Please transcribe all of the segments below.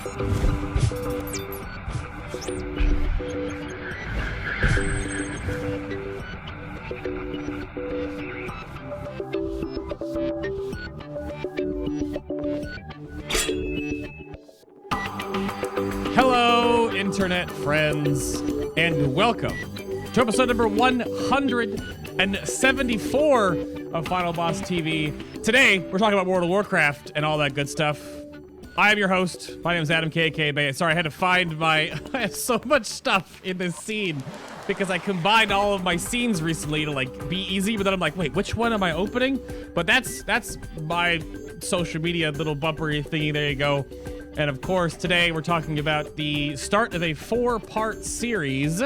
Hello, internet friends, and welcome to episode number 174 of Final Boss TV. Today, we're talking about World of Warcraft and all that good stuff. I am your host. My name is Adam KK Bay. Sorry, I had to find my... I have so much stuff in this scene because I combined all of my scenes recently to, like, be easy, but then I'm like, wait, which one am I opening? But that's my social media little bumpery thingy. There you go. And of course, today we're talking about the start of a 4-part series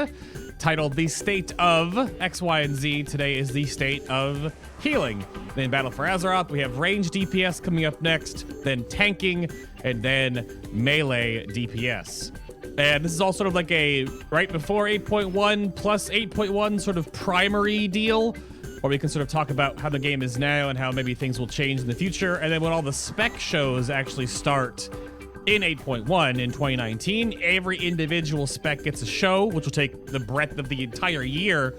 titled The State of X, Y, and Z. Today is the state of healing. Then Battle for Azeroth, we have range DPS coming up next, then tanking, and then melee DPS. And this is all sort of like a right before 8.1 plus 8.1 sort of primary deal, where we can sort of talk about how the game is now and how maybe things will change in the future. And then when all the spec shows actually start in 8.1 in 2019, every individual spec gets a show, which will take the breadth of the entire year.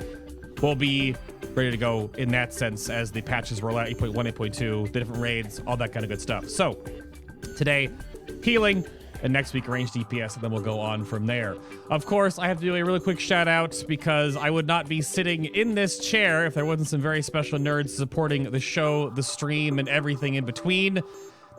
We'll be ready to go in that sense as the patches roll out, 8.1, 8.2, the different raids, all that kind of good stuff. So today, healing, and next week, range DPS, and then we'll go on from there. Of course, I have to do a really quick shout out because I would not be sitting in this chair if there wasn't some very special nerds supporting the show, the stream, and everything in between.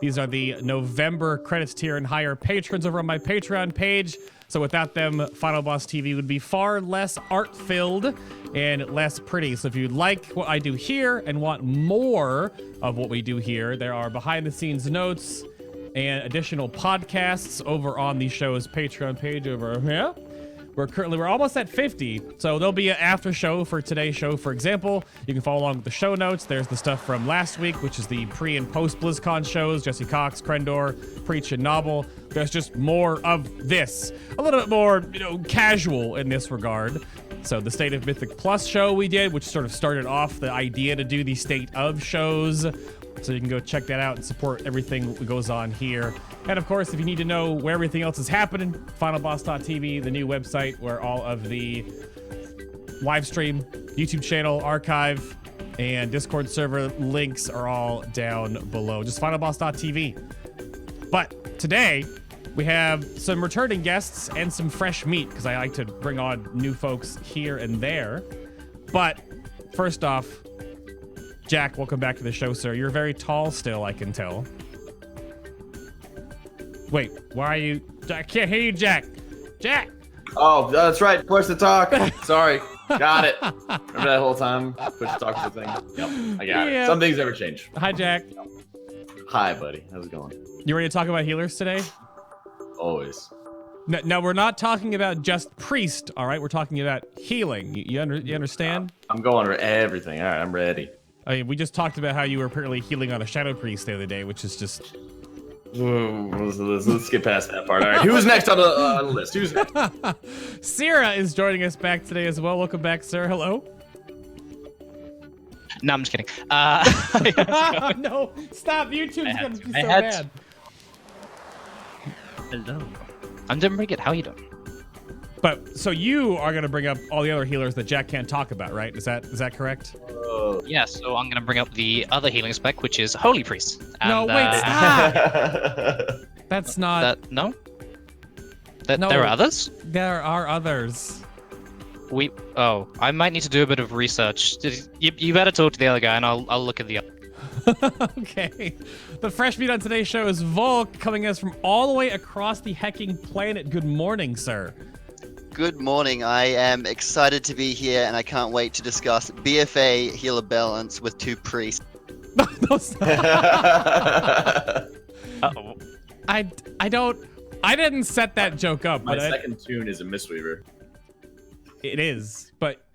These are the November credits tier and higher patrons over on my Patreon page. So without them, Final Boss TV would be far less art-filled and less pretty. So if you like what I do here and want more of what we do here, there are behind-the-scenes notes and additional podcasts over on the show's Patreon page over here. We're almost at 50, so there'll be an after show for today's show. For example, you can follow along with the show notes. There's the stuff from last week, which is the pre and post BlizzCon shows, Jesse Cox, Krendor, Preach, and Novel. There's just more of this, a little bit more, casual in this regard. So the State of Mythic Plus show we did, which sort of started off the idea to do the State of shows. So you can go check that out and support everything that goes on here. And of course, if you need to know where everything else is happening, FinalBoss.tv, the new website where all of the live stream, YouTube channel, archive, and Discord server links are all down below. Just FinalBoss.tv. But today, we have some returning guests and some fresh meat, because I like to bring on new folks here and there. But first off, Jack, welcome back to the show, sir. You're very tall still, I can tell. Wait, why are you... I can't hear you, Jack. Jack! Oh, that's right. Push to talk. Sorry. Got it. Remember that whole time? Push to talk was the thing. Yep, I got it. Some things never change. Hi, Jack. Hi, buddy. How's it going? You ready to talk about healers today? Always. No, we're not talking about just priest, all right? We're talking about healing. You understand? I'm going for everything. All right, I'm ready. I mean, we just talked about how you were apparently healing on a Shadow Priest the other day, which is just... Let's get past that part. All right, who's next on the list? Who's next? Cirra is joining us back today as well. Welcome back, sir. Hello. No, I'm just kidding. No, stop. YouTube's going to be so bad. Hello. I'm doing pretty good. How are you doing? But so you are going to bring up all the other healers that Jack can't talk about, right? Is that correct? Yeah, so I'm going to bring up the other healing spec, which is Holy Priest. And, no, wait, stop! That's not... No? No, there are others? There are others. I might need to do a bit of research. You better talk to the other guy, and I'll look at the other. Okay. The fresh meat on today's show is Voulk, coming at us from all the way across the hecking planet. Good morning, sir. Good morning. I am excited to be here, and I can't wait to discuss BFA healer balance with two priests. Uh-oh. I didn't set that joke up. My second tune is a Mistweaver. It is, but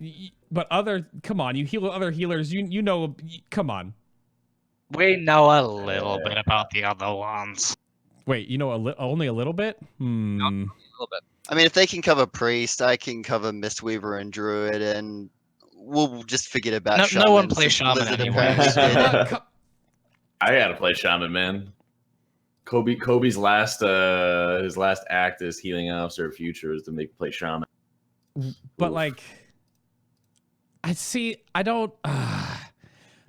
other, come on, you heal other healers. You know, come on. We know a little bit about the other ones. Wait, you know only a little bit? No, a little bit. I mean, if they can cover priest, I can cover Mistweaver and druid, and we'll just forget about shaman. No one plays shaman anymore. I gotta play shaman, man. Kobe's last his last act as healing officer of Future is to make play shaman. But Oof. like, I don't.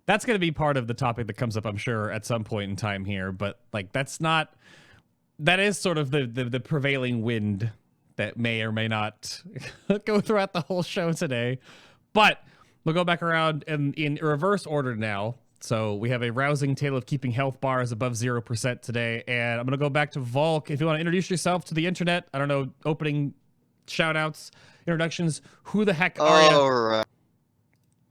That's going to be part of the topic that comes up, I'm sure, at some point in time here. But like, that is sort of the prevailing wind that may or may not go throughout the whole show today. But we'll go back around in reverse order now. So we have a rousing tale of keeping health bars above 0% today. And I'm going to go back to Voulk. If you want to introduce yourself to the internet, I don't know, opening shout outs, introducductions, who the heck are you? Alright.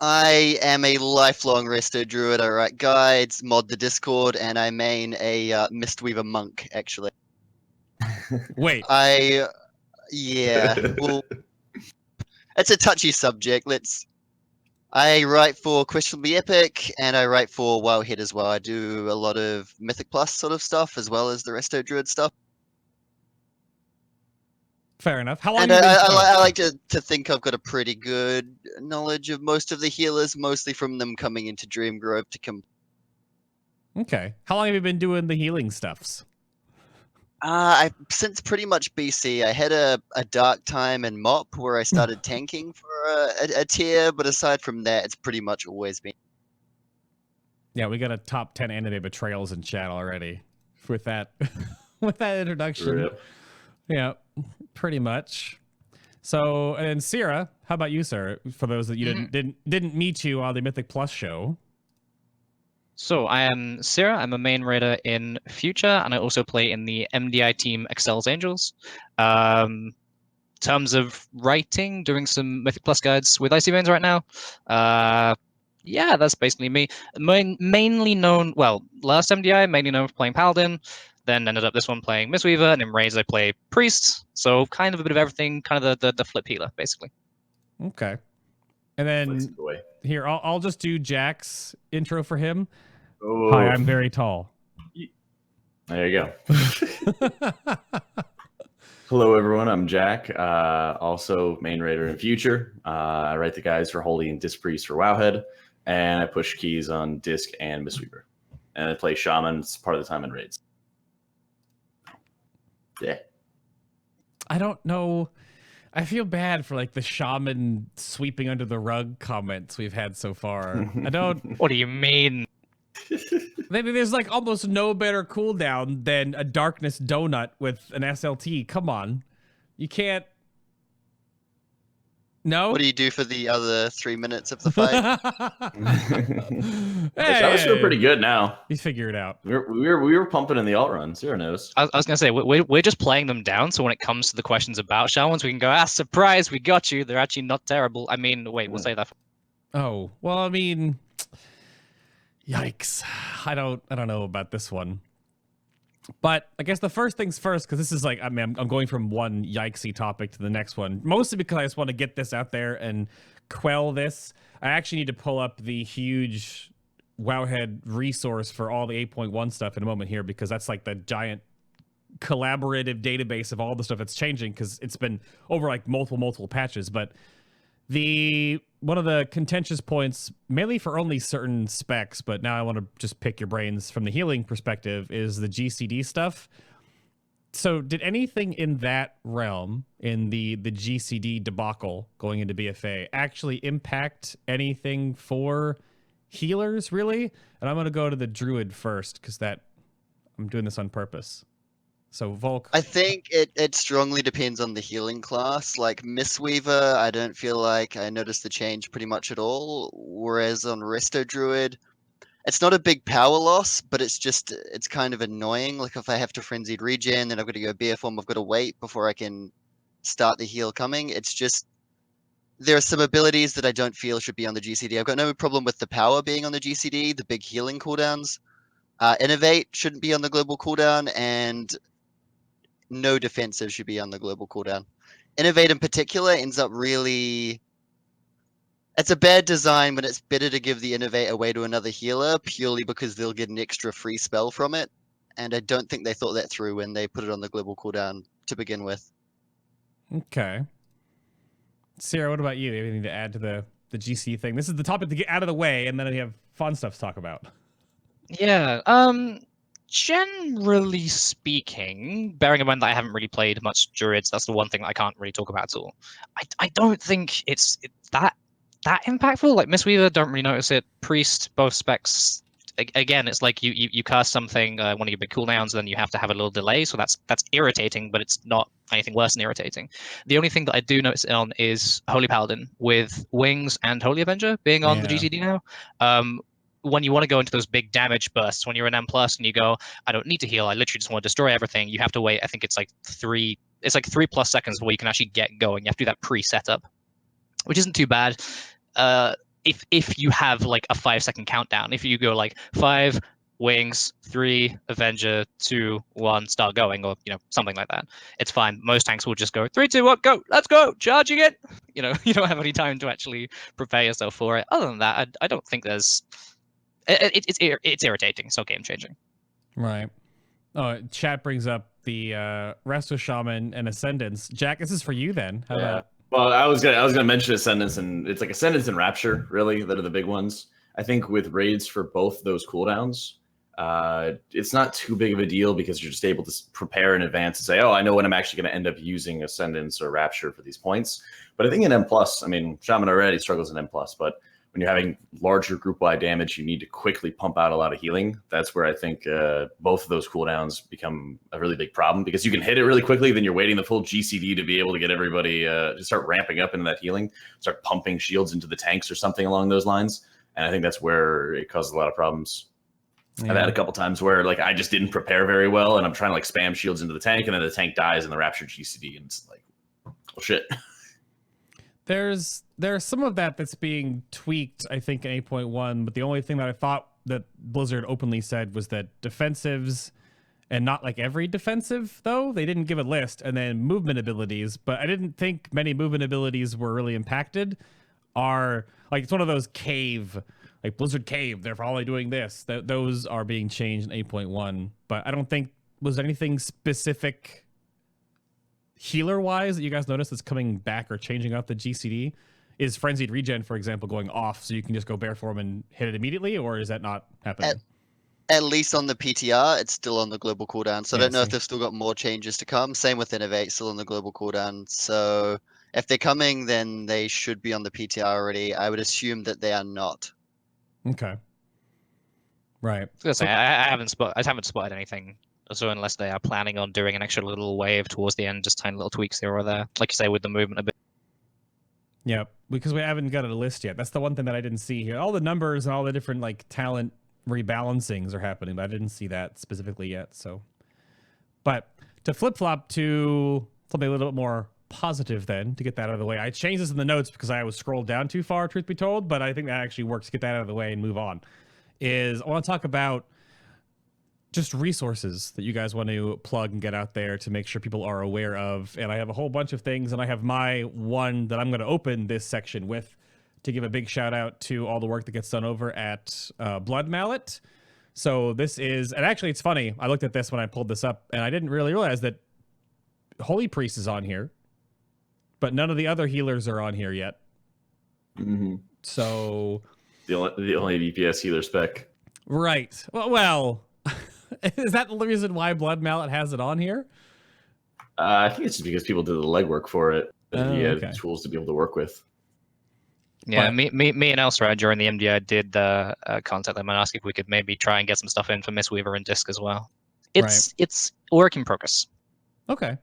I am a lifelong resto druid. I write guides, mod the Discord, and I main a Mistweaver monk, actually. Wait. Yeah, well, it's a touchy subject. I write for Questionably Epic, and I write for Wildhead as well. I do a lot of Mythic Plus sort of stuff, as well as the Resto Druid stuff. Fair enough. How long And have you been? I like to think I've got a pretty good knowledge of most of the healers, mostly from them coming into Dreamgrove to come. Okay. How long have you been doing the healing stuffs? Since pretty much BC. I had a dark time in MOP where I started tanking for a tier, but aside from that, it's pretty much always been. Yeah, we got a top 10 anime betrayals in chat already with that with that introduction. Rip. Yeah, pretty much. So, and Cirra, how about you, sir? For those that you didn't meet you on the Mythic Plus show. So I am Cirra. I'm a main raider in Future, and I also play in the MDI team Excel's Angels. Terms of writing, doing some Mythic Plus guides with Icy Veins right now. Yeah, that's basically me. Mainly known, well, last MDI, mainly known for playing Paladin, then ended up this one playing Mistweaver, and in Raids I play Priest, so kind of a bit of everything, kind of the flip healer, basically. Okay. And then Lazy boy. here, I'll just do Jack's intro for him. Oh. Hi, I'm very tall. There you go. Hello, everyone. I'm Jack, also main raider in Future. I write the guides for Holy and Disc Priest for Wowhead, and I push keys on Disc and Mistweaver. And I play Shaman part of the time in raids. Yeah. I don't know. I feel bad for like the shaman sweeping under the rug comments we've had so far. I don't. What do you mean? Maybe there's like almost no better cooldown than a darkness donut with an SLT. Come on. You can't. No? What do you do for the other 3 minutes of the fight? I was feeling pretty good now. You figure it out. We were pumping in the alt run. Zero knows. I was going to say, we're just playing them down, so when it comes to the questions about shamans, we can go, surprise, we got you. They're actually not terrible. I mean, wait, we'll say that. Oh, well, I mean, yikes. I don't know about this one. But I guess the first things first, because this is like, I mean, I'm going from one yikesy topic to the next one, mostly because I just want to get this out there and quell this. I actually need to pull up the huge Wowhead resource for all the 8.1 stuff in a moment here, because that's like the giant collaborative database of all the stuff that's changing, because it's been over like multiple patches. But one of the contentious points, mainly for only certain specs, but now I want to just pick your brains from the healing perspective, is the GCD stuff. So did anything in that realm, in the GCD debacle going into BFA, actually impact anything for healers, really? And I'm going to go to the Druid first, because I'm doing this on purpose. So Voulk. I think it strongly depends on the healing class. Like Mistweaver, I don't feel like I noticed the change pretty much at all. Whereas on Resto Druid, it's not a big power loss, but it's kind of annoying. Like if I have to frenzied regen, then I've got to go beer form, I've got to wait before I can start the heal coming. It's just, there are some abilities that I don't feel should be on the GCD. I've got no problem with the power being on the GCD, the big healing cooldowns. Innovate shouldn't be on the global cooldown, and no defensive should be on the global cooldown. Innovate in particular ends up really... It's a bad design when it's better to give the Innovate away to another healer purely because they'll get an extra free spell from it. And I don't think they thought that through when they put it on the global cooldown to begin with. Okay. Cirra, what about you? Anything to add to the GC thing? This is the topic to get out of the way, and then we have fun stuff to talk about. Yeah. generally speaking, bearing in mind that I haven't really played much Druids, that's the one thing that I can't really talk about at all. I don't think it's that impactful. Like Mistweaver, don't really notice it. Priest, both specs. Again, it's like you cast something, one of your big cooldowns, then you have to have a little delay. So that's irritating, but it's not anything worse than irritating. The only thing that I do notice it on is Holy Paladin with Wings and Holy Avenger being on the GCD now. When you want to go into those big damage bursts, when you're an M plus and you go, I don't need to heal, I literally just want to destroy everything, you have to wait, I think it's like 3+ seconds before you can actually get going. You have to do that pre-setup, which isn't too bad. If you have like a 5-second countdown, if you go like 5 Wings, 3 Avenger, 2, 1, start going, or something like that, it's fine. Most tanks will just go 3, 2, 1, go, let's go, charging it. You don't have any time to actually prepare yourself for it. Other than that, I don't think there's. It's irritating. It's not game changing. Right. Oh, chat brings up the Resto Shaman and Ascendance. Jak, this is for you then. How about? Well, I was gonna mention Ascendance, and it's like Ascendance and Rapture really that are the big ones. I think with raids for both those cooldowns, it's not too big of a deal because you're just able to prepare in advance and say, oh, I know when I'm actually going to end up using Ascendance or Rapture for these points. But I think in M+, I mean, Shaman already struggles in M+, but when you're having larger group-wide damage, you need to quickly pump out a lot of healing. That's where I think both of those cooldowns become a really big problem because you can hit it really quickly, then you're waiting the full GCD to be able to get everybody to start ramping up into that healing, start pumping shields into the tanks or something along those lines. And I think that's where it causes a lot of problems. Yeah. I've had a couple times where like I just didn't prepare very well, and I'm trying to like spam shields into the tank, and then the tank dies in the Rapture GCD, and it's like, well, shit. There's some of that's being tweaked, I think, in 8.1, but the only thing that I thought that Blizzard openly said was that defensives, and not like every defensive, though, they didn't give a list, and then movement abilities, but I didn't think many movement abilities were really impacted, are, like, it's one of those cave, like Blizzard Cave, they're probably doing this. Those are being changed in 8.1, but I don't think, was anything specific healer-wise that you guys noticed that's coming back or changing up the GCD? Is Frenzied Regen, for example, going off so you can just go Bear Form and hit it immediately, or is that not happening? At least on the PTR, it's still on the global cooldown, so I don't know if they've still got more changes to come. Same with Innovate, still on the global cooldown. So if they're coming, then they should be on the PTR already. I would assume that they are not. Okay. Right. I was gonna say, I haven't spotted anything. So unless they are planning on doing an extra little wave towards the end, just tiny little tweaks here or there, like you say, with the movement a bit. Yeah, because we haven't got a list yet. That's the one thing that I didn't see here. All the numbers and all the different like talent rebalancings are happening, but I didn't see that specifically yet. So, but to flip-flop to something a little bit more positive then, to get that out of the way. I changed this in the notes because I was scrolled down too far, truth be told, but I think that actually works to get that out of the way and move on. I want to talk about just resources that you guys want to plug and get out there to make sure people are aware of. And I have a whole bunch of things, and I have my one that I'm going to open this section with to give a big shout out to all the work that gets done over at Blood Mallet. So this is, and actually it's funny, I looked at this when I pulled this up, and I didn't really realize that Holy Priest is on here, but none of the other healers are on here yet. Mm-hmm. So the only DPS healer spec. Right. Well, is that the reason why Blood Mallet has it on here? I think it's just because people did the legwork for it. And he had tools to be able to work with. Yeah, but me and Elsra during the MDI did contact them and ask if we could maybe try and get some stuff in for Mistweaver and Disc as well. It's work in progress. Okay.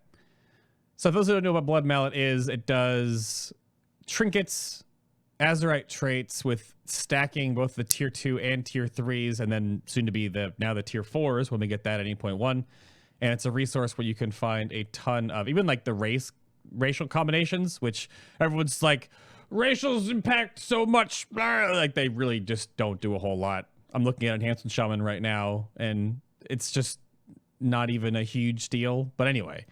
So those who don't know what Blood Mallet is, it does trinkets, Azerite traits with stacking both the tier 2 and tier 3s, and then soon to be now the tier 4s when we get that at 8.1. And it's a resource where you can find a ton of even like the racial combinations, which everyone's like, racials impact so much. Like they really just don't do a whole lot. I'm looking at Enhancement Shaman right now, and it's just not even a huge deal. But anyway,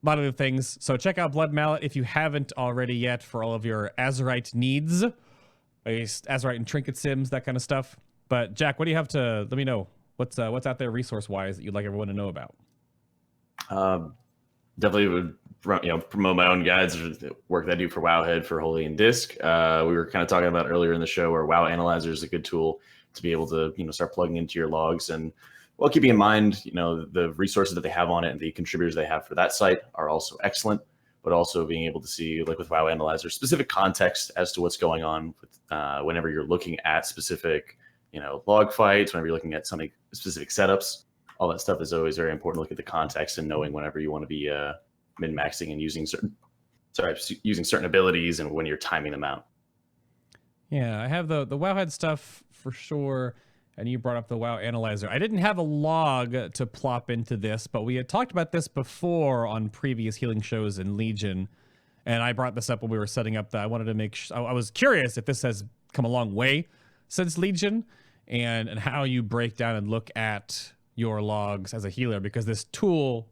a lot of the things. So check out Blood Mallet if you haven't already yet for all of your Azerite needs. Azerite and trinket sims, that kind of stuff. But Jak, what do you have to let me know? What's out there resource-wise that you'd like everyone to know about? Definitely would promote my own guides, work that I do for Wowhead for Holy and Disc. We were kind of talking about earlier in the show where WoW Analyzer is a good tool to be able to start plugging into your logs and Well, keeping in mind, the resources that they have on it and the contributors they have for that site are also excellent, but also being able to see, like with WoW Analyzer, specific context as to what's going on whenever you're looking at specific, log fights, whenever you're looking at something specific setups. All that stuff is always very important to look at the context and knowing whenever you want to be min-maxing and using certain abilities and when you're timing them out. Yeah, I have the Wowhead stuff for sure. And you brought up the WoW Analyzer. I didn't have a log to plop into this, but we had talked about this before on previous healing shows in Legion. And I brought this up when we were setting up that I wanted to make I was curious if this has come a long way since Legion and how you break down and look at your logs as a healer, because this tool,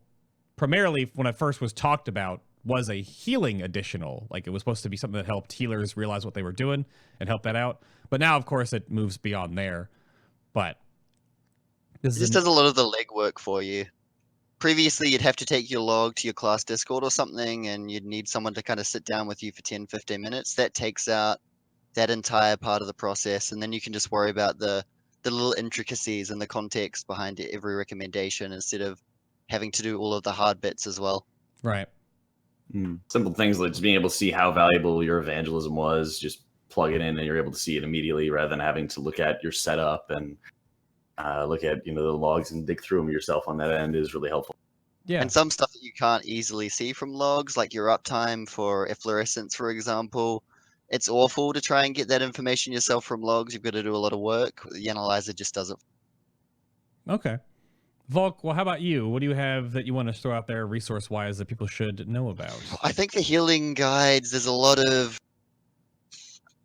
primarily when it first was talked about, was a healing additional. Like, it was supposed to be something that helped healers realize what they were doing and help that out. But now, of course, it moves beyond there. But this just does a lot of the legwork for you. Previously, you'd have to take your log to your class Discord or something, and you'd need someone to kind of sit down with you for 10, 15 minutes. That takes out that entire part of the process, and then you can just worry about the little intricacies and the context behind every recommendation instead of having to do all of the hard bits as well. Right. Simple things like just being able to see how valuable your evangelism was, just plug it in and you're able to see it immediately rather than having to look at your setup and look at the logs and dig through them yourself on that end is really helpful. Yeah. And some stuff that you can't easily see from logs, like your uptime for efflorescence, for example, it's awful to try and get that information yourself from logs. You've got to do a lot of work. The analyzer just does it. Okay. Voulk, well, how about you? What do you have that you want to throw out there resource-wise that people should know about? I think the healing guides, there's a lot of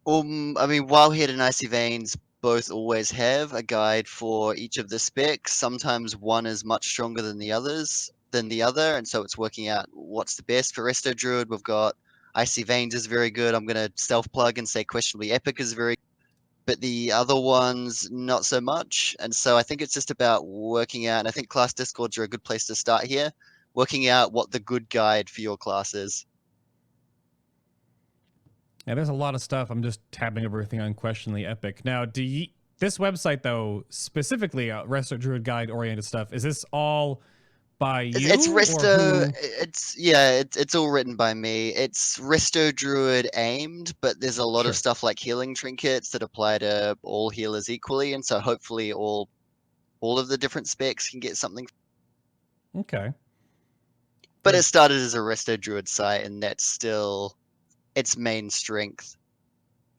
Wildhead and Icy Veins both always have a guide for each of the specs. Sometimes one is much stronger than the other, and so it's working out what's the best. For Resto Druid, we've got Icy Veins is very good. I'm going to self-plug and say Questionably Epic is very good, but the other ones, not so much. And so I think it's just about working out, and I think class Discords are a good place to start here, working out what the good guide for your class is. Yeah, there's a lot of stuff. I'm just tabbing everything on Questionably Epic. Now, this website, though, specifically Resto Druid Guide oriented stuff, is this all by you? It's Resto. It's all written by me. It's Resto Druid aimed, but there's a lot of stuff like healing trinkets that apply to all healers equally, and so hopefully all of the different specs can get something. Okay. But it started as a Resto Druid site, and that's still its main strength.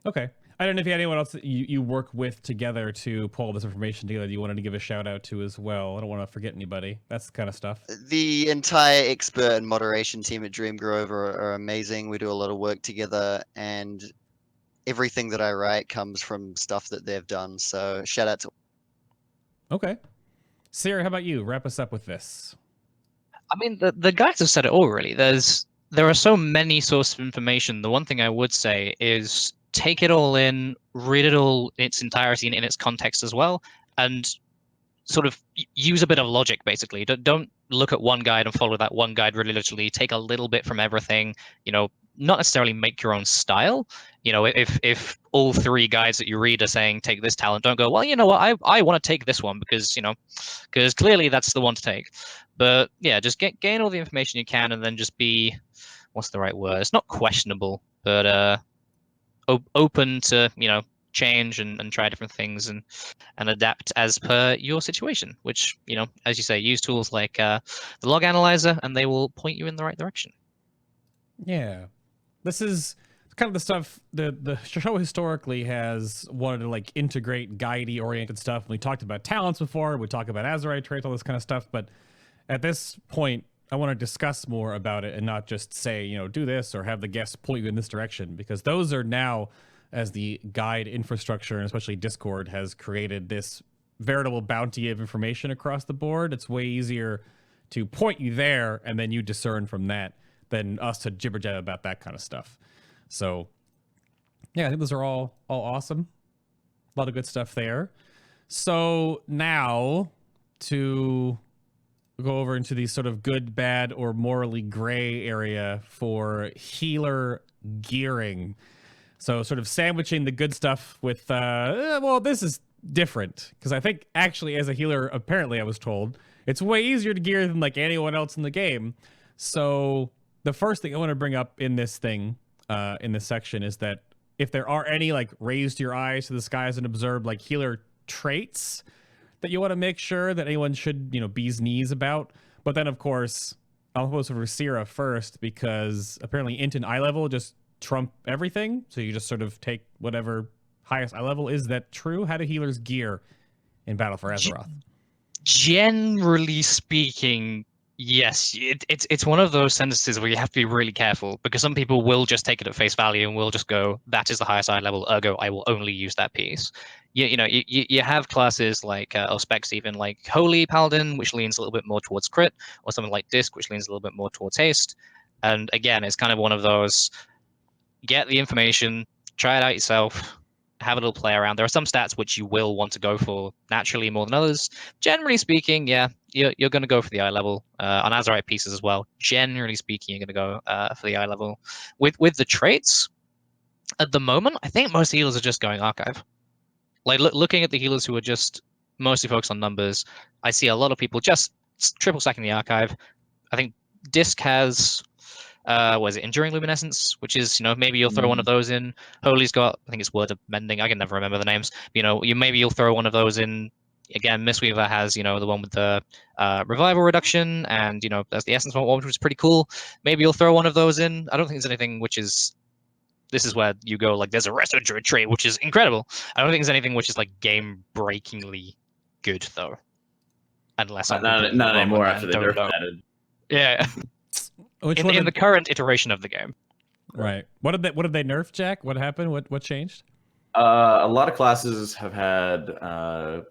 Okay. I don't know if you had anyone else that you work with together to pull all this information together that you wanted to give a shout out to as well. I don't want to forget anybody. That's the kind of stuff. The entire expert and moderation team at Dream Grove are amazing. We do a lot of work together, and everything that I write comes from stuff that they've done. So shout out to. Okay. Cirra, how about you? Wrap us up with this. I mean, the guys have said it all, really. There are so many sources of information. The one thing I would say is take it all in, read it all in its entirety and in its context as well, and sort of use a bit of logic, basically. Don't look at one guide and follow that one guide really literally. Take a little bit from everything, not necessarily make your own style. If all three guides that you read are saying take this talent, don't go, well, you know what, I want to take this one because clearly that's the one to take. But yeah, just gain all the information you can and then just be, what's the right word? It's not questionable, but open to change and try different things and adapt as per your situation. Which as you say, use tools like the log analyzer, and they will point you in the right direction. Yeah, this is kind of the stuff the show historically has wanted to like integrate guidey oriented stuff. We talked about talents before. We talked about Azeroth traits, all this kind of stuff. But at this point, I want to discuss more about it and not just say, do this or have the guests point you in this direction, because those are now, as the guide infrastructure and especially Discord has created this veritable bounty of information across the board. It's way easier to point you there and then you discern from that than us to jibber jab about that kind of stuff. So yeah, I think those are all awesome. A lot of good stuff there. So now to go over into the sort of good, bad, or morally gray area for healer gearing. So sort of sandwiching the good stuff with, well, this is different, because I think actually as a healer, apparently I was told, it's way easier to gear than like anyone else in the game. So the first thing I want to bring up in this thing, in this section, is that if there are any like raise your eyes to the skies and observe like healer traits that you want to make sure that anyone should, you know, bee's knees about. But then of course, I'll post for Cirra first, because apparently int and eye level just trump everything. So you just sort of take whatever highest eye level. Is that true? How do healers gear in Battle for Azeroth? Generally speaking, yes. It's one of those sentences where you have to be really careful, because some people will just take it at face value and will just go, that is the highest eye level, ergo I will only use that piece. You have classes like, or specs even, like Holy Paladin, which leans a little bit more towards crit, or something like Disc, which leans a little bit more towards haste. And again, it's kind of one of those, get the information, try it out yourself, have a little play around. There are some stats which you will want to go for naturally more than others. Generally speaking, yeah, you're going to go for the eye level. On Azerite pieces as well, generally speaking, you're going to go for the eye level. With the traits, at the moment, I think most healers are just going archive. Like looking at the healers who are just mostly focused on numbers, I see a lot of people just triple stacking the archive. I think Disc has was it Enduring Luminescence, which is, maybe you'll throw one of those in. Holy's got, I think it's Word of Mending. I can never remember the names. Maybe you'll throw one of those in. Again, Mistweaver has, the one with the revival reduction, and there's the Essence one, which was pretty cool. Maybe you'll throw one of those in. I don't think there's anything which is. This is where you go, like, there's a Resto Druid trait, which is incredible. I don't think there's anything which is like game-breakingly good, though. Unless I'm not anymore after they nerfed that. Yeah. In the current iteration of the game. Right. What did they nerf, Jack? What happened? What changed? A lot of classes have had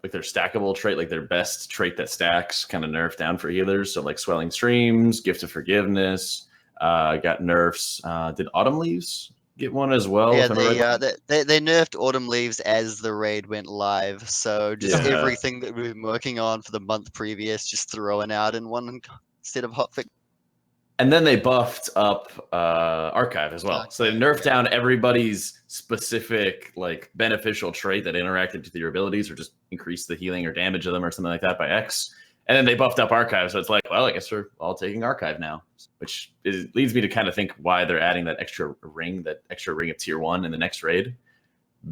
like their stackable trait, like their best trait that stacks, kind of nerfed down for healers. So like Swelling Streams, Gift of Forgiveness, got nerfs. Did Autumn Leaves get one as well? Yeah, they nerfed Autumn Leaves as the raid went live. So just everything that we've been working on for the month previous, just throwing out in one instead of hotfix. And then they buffed up Archive as well. So they nerfed down everybody's specific, like, beneficial trait that interacted with your abilities or just increased the healing or damage of them or something like that by X. And then they buffed up Archive. So it's like, well, I guess we're all taking Archive now, which leads me to kind of think why they're adding that extra ring of tier 1 in the next raid.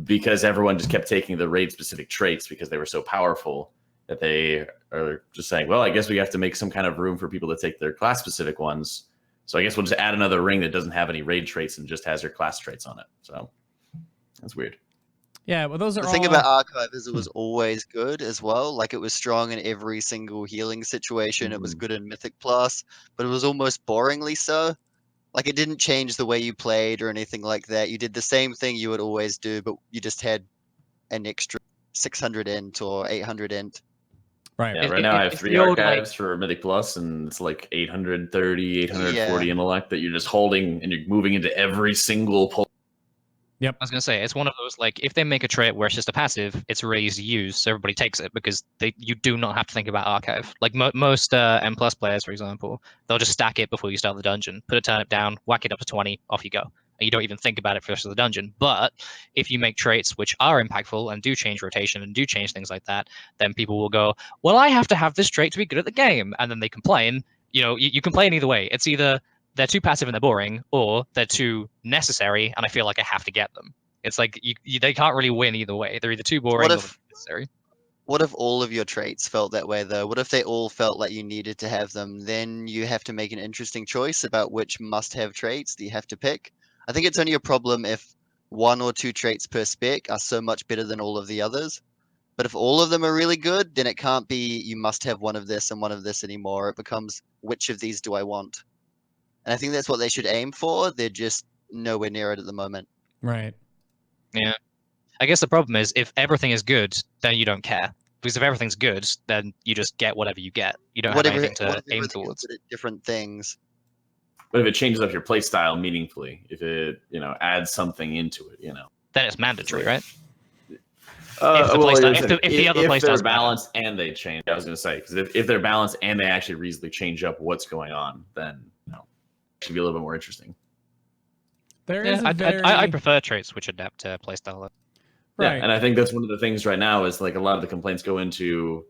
Because everyone just kept taking the raid-specific traits because they were so powerful that they are just saying, well, I guess we have to make some kind of room for people to take their class-specific ones. So I guess we'll just add another ring that doesn't have any raid traits and just has your class traits on it. So that's weird. Yeah, well, those are the thing about Archive is it was always good as well. Like, it was strong in every single healing situation. It was good in Mythic Plus, but it was almost boringly so. Like, it didn't change the way you played or anything like that. You did the same thing you would always do, but you just had an extra 600 int or 800 int. Right. Yeah, right now I have 3 archives for Mythic Plus, and it's like 830, 840 intellect that you're just holding, and you're moving into every single pull. Yep. I was going to say, it's one of those, like, if they make a trait where it's just a passive, it's really easy to use, so everybody takes it, because you do not have to think about Archive. Like, most M+ players, for example, they'll just stack it before you start the dungeon, put a turnip down, whack it up to 20, off you go. And you don't even think about it for the rest of the dungeon. But if you make traits which are impactful and do change rotation and do change things like that, then people will go, well, I have to have this trait to be good at the game. And then they complain. You complain either way. It's either they're too passive and they're boring, or they're too necessary and I feel like I have to get them. It's like they can't really win either way. They're either too boring or necessary. What if all of your traits felt that way, though? What if they all felt like you needed to have them? Then you have to make an interesting choice about which must-have traits that you have to pick. I think it's only a problem if 1 or 2 traits per spec are so much better than all of the others. But if all of them are really good, then it can't be you must have one of this and one of this anymore. It becomes, which of these do I want? And I think that's what they should aim for. They're just nowhere near it at the moment. Right. Yeah. I guess the problem is, if everything is good, then you don't care. Because if everything's good, then you just get whatever you get. You don't have anything to aim towards. Different things. But if it changes up your play style meaningfully, if it adds something into it, then it's mandatory, right? If the other play they're balanced and they change, I was going to say, because if they're balanced and they actually reasonably change up what's going on, then it should be a little bit more interesting. I prefer traits which adapt to playstyle. Right. Yeah, and I think that's one of the things right now is like a lot of the complaints go into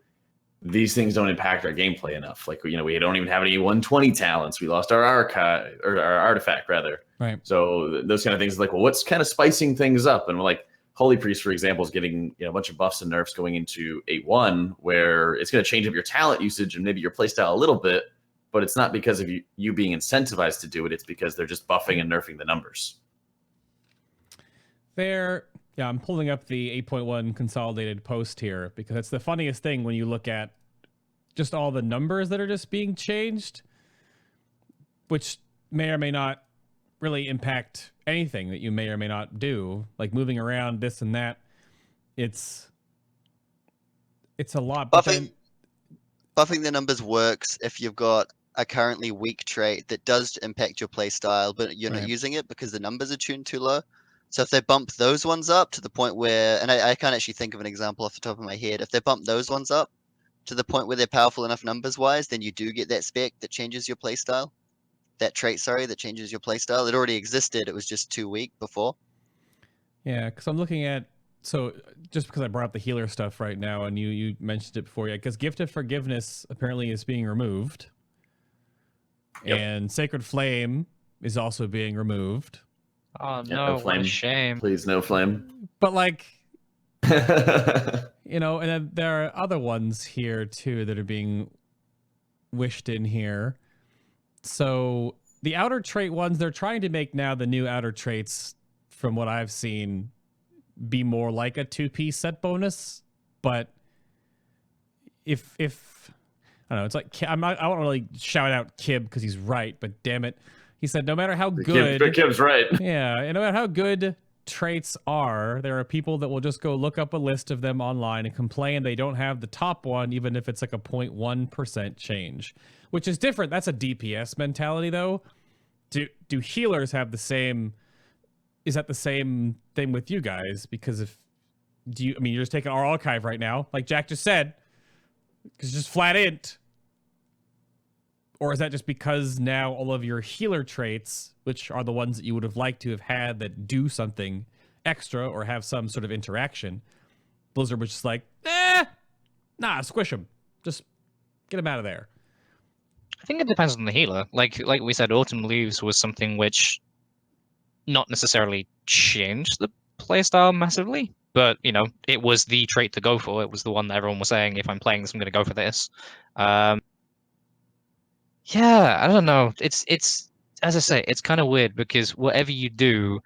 these things don't impact our gameplay enough. Like, we don't even have any 120 talents. We lost our archive or our artifact rather. Right. So those kind of things like, well, what's kind of spicing things up? And we're like, Holy Priest, for example, is getting a bunch of buffs and nerfs going into 8.1, where it's going to change up your talent usage and maybe your playstyle a little bit, but it's not because of you being incentivized to do it. It's because they're just buffing and nerfing the numbers. Yeah, I'm pulling up the 8.1 consolidated post here because it's the funniest thing when you look at just all the numbers that are just being changed, which may or may not really impact anything that you may or may not do, like moving around this and that. It's a lot. Buffing the numbers works if you've got a currently weak trait that does impact your playstyle, but you're not using it because the numbers are tuned too low. So if they bump those ones up to the point where, and I can't actually think of an example off the top of my head, if they bump those ones up to the point where they're powerful enough numbers-wise, then you do get that spec that changes your playstyle. That trait, sorry, that changes your playstyle. It already existed. It was just too weak before. Yeah, because I'm looking at, so just because I brought up the healer stuff right now, and you mentioned it before, yeah, because Gift of Forgiveness apparently is being removed. Yep. And Sacred Flame is also being removed. Oh no, what a shame. Please, no flame. But like, and then there are other ones here too that are being wished in here. So the outer trait ones, they're trying to make now the new outer traits, from what I've seen, be more like a 2-piece set bonus. But if I don't know, it's like, I don't really shout out Kib because he's right, but damn it, he said no matter how good Kib's right. Yeah, and no matter how good traits are, there are people that will just go look up a list of them online and complain they don't have the top one, even if it's like a 0.1% change, which is different. That's a DPS mentality, though. Do healers have the same? Is that the same thing with you guys? Because you're just taking our archive right now, like Jack just said, because it's just flat int. Or is that just because now all of your healer traits, which are the ones that you would have liked to have had that do something extra or have some sort of interaction, Blizzard was just like, nah, squish them. Just get them out of there. I think it depends on the healer. Like we said, Autumn Leaves was something which not necessarily changed the playstyle massively, but it was the trait to go for. It was the one that everyone was saying, if I'm playing this, I'm going to go for this. Yeah, I don't know. It's as I say, it's kind of weird because whatever you do,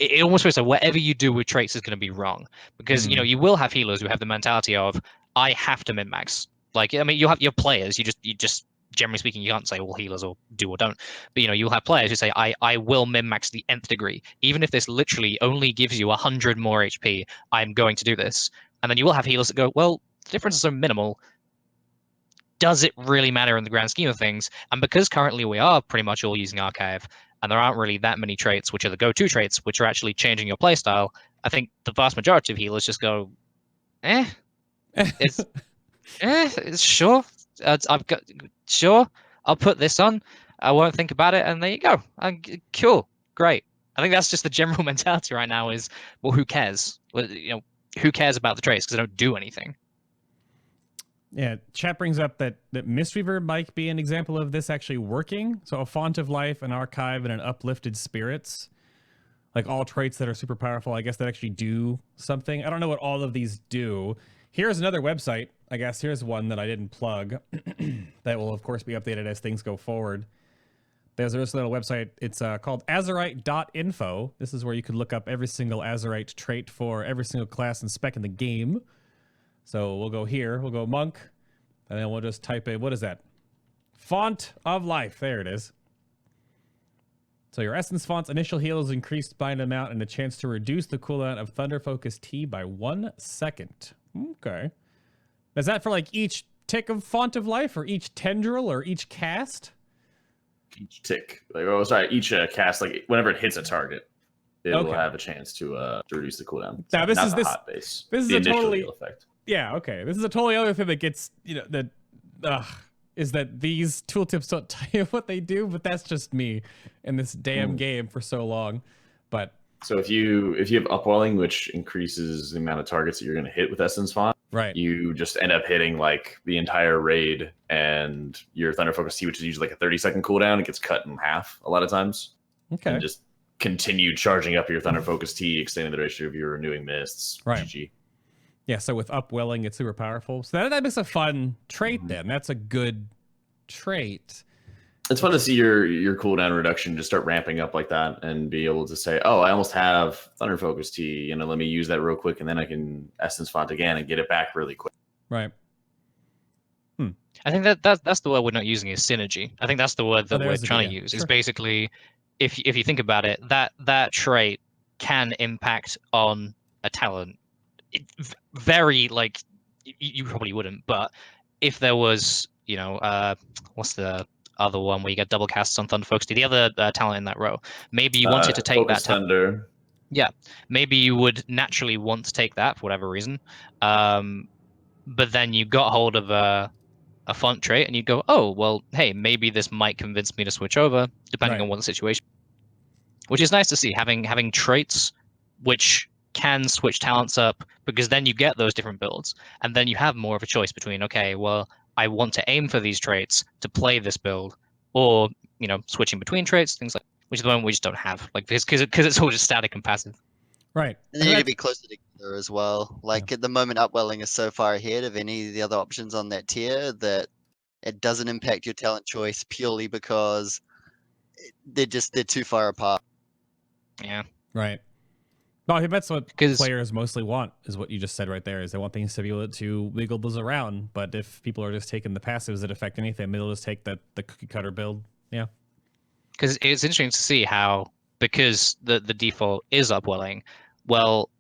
it almost feels like whatever you do with traits is going to be wrong. Because you will have healers who have the mentality of, I have to min max. Like, you have your players. You just generally speaking, you can't say all healers or do or don't. But you'll have players who say, I will min max the nth degree, even if this literally only gives you 100 more HP. I'm going to do this. And then you will have healers that go, well, the differences are minimal. Does it really matter in the grand scheme of things? And because currently we are pretty much all using Archive, and there aren't really that many traits, which are the go-to traits, which are actually changing your playstyle, I think the vast majority of healers just go, it's sure. Sure, I'll put this on. I won't think about it, and there you go. Cool, great. I think that's just the general mentality right now is, well, who cares? Well, who cares about the traits because they don't do anything. Yeah, chat brings up that Mistweaver might be an example of this actually working. So a Font of Life, an Archive, and an Uplifted Spirits. Like all traits that are super powerful, I guess that actually do something. I don't know what all of these do. Here's another website. I guess here's one that I didn't plug that will, of course, be updated as things go forward. There's a little website. It's called Azerite.info. This is where you can look up every single Azerite trait for every single class and spec in the game. So we'll go here, we'll go Monk, and then we'll just type in, what is that? Font of Life, there it is. So your Essence Font's initial heal is increased by an amount and a chance to reduce the cooldown of Thunder Focus T by 1 second. Okay. Is that for like each tick of Font of Life, or each tendril, or each cast? Each tick. Each cast, like whenever it hits a target. It will have a chance to reduce the cooldown. Now this not is the this. Hot base. This is the a initial totally heal effect. Yeah. Okay. This is a totally other thing that gets is that these tooltips don't tell you what they do, but that's just me in this damn game for so long. But So if you have upwelling, which increases the amount of targets that you're going to hit with Essence Font, Right. you just end up hitting like the entire raid, and your Thunder Focus Tea, which is usually like a 30-second cooldown, it gets cut in half a lot of times. Okay. And just continue charging up your Thunder Focus Tea, extending the duration of your renewing mists. Right. GG. Yeah, so with upwelling, it's super powerful. So that makes a fun trait then. That's a good trait. It's fun to see your cooldown reduction just start ramping up like that and be able to say, oh, I almost have Thunder Focus Tea, let me use that real quick, and then I can Essence Font again and get it back really quick. Right. I think that's the word we're not using is synergy. I think that's the word that we're trying to use. Sure. Is basically, if you think about it, that trait can impact on a talent. Very like you probably wouldn't, but if there was, what's the other one where you get double casts on Thunder Focus, the other talent in that row, maybe you wanted to take Focus that Thunder. Yeah, maybe you would naturally want to take that for whatever reason, but then you got hold of a font trait and you go, oh well, hey, maybe this might convince me to switch over, depending on what the situation. Which is nice to see, having traits which can switch talents up, because then you get those different builds, and then you have more of a choice between, okay, well, I want to aim for these traits to play this build, or switching between traits, things like, which is the one we just don't have, like, because it's all just static and passive. Right. And they need to be closer together as well. Like at the moment, upwelling is so far ahead of any of the other options on that tier that it doesn't impact your talent choice purely because they're too far apart. Yeah. Right. No, I think that's what 'Cause- players mostly want, is what you just said right there, is they want things to be able to wiggle those around. But if people are just taking the passives that affect anything, they'll just take the cookie cutter build. Yeah. Because it's interesting to see how, because the default is upwelling, well,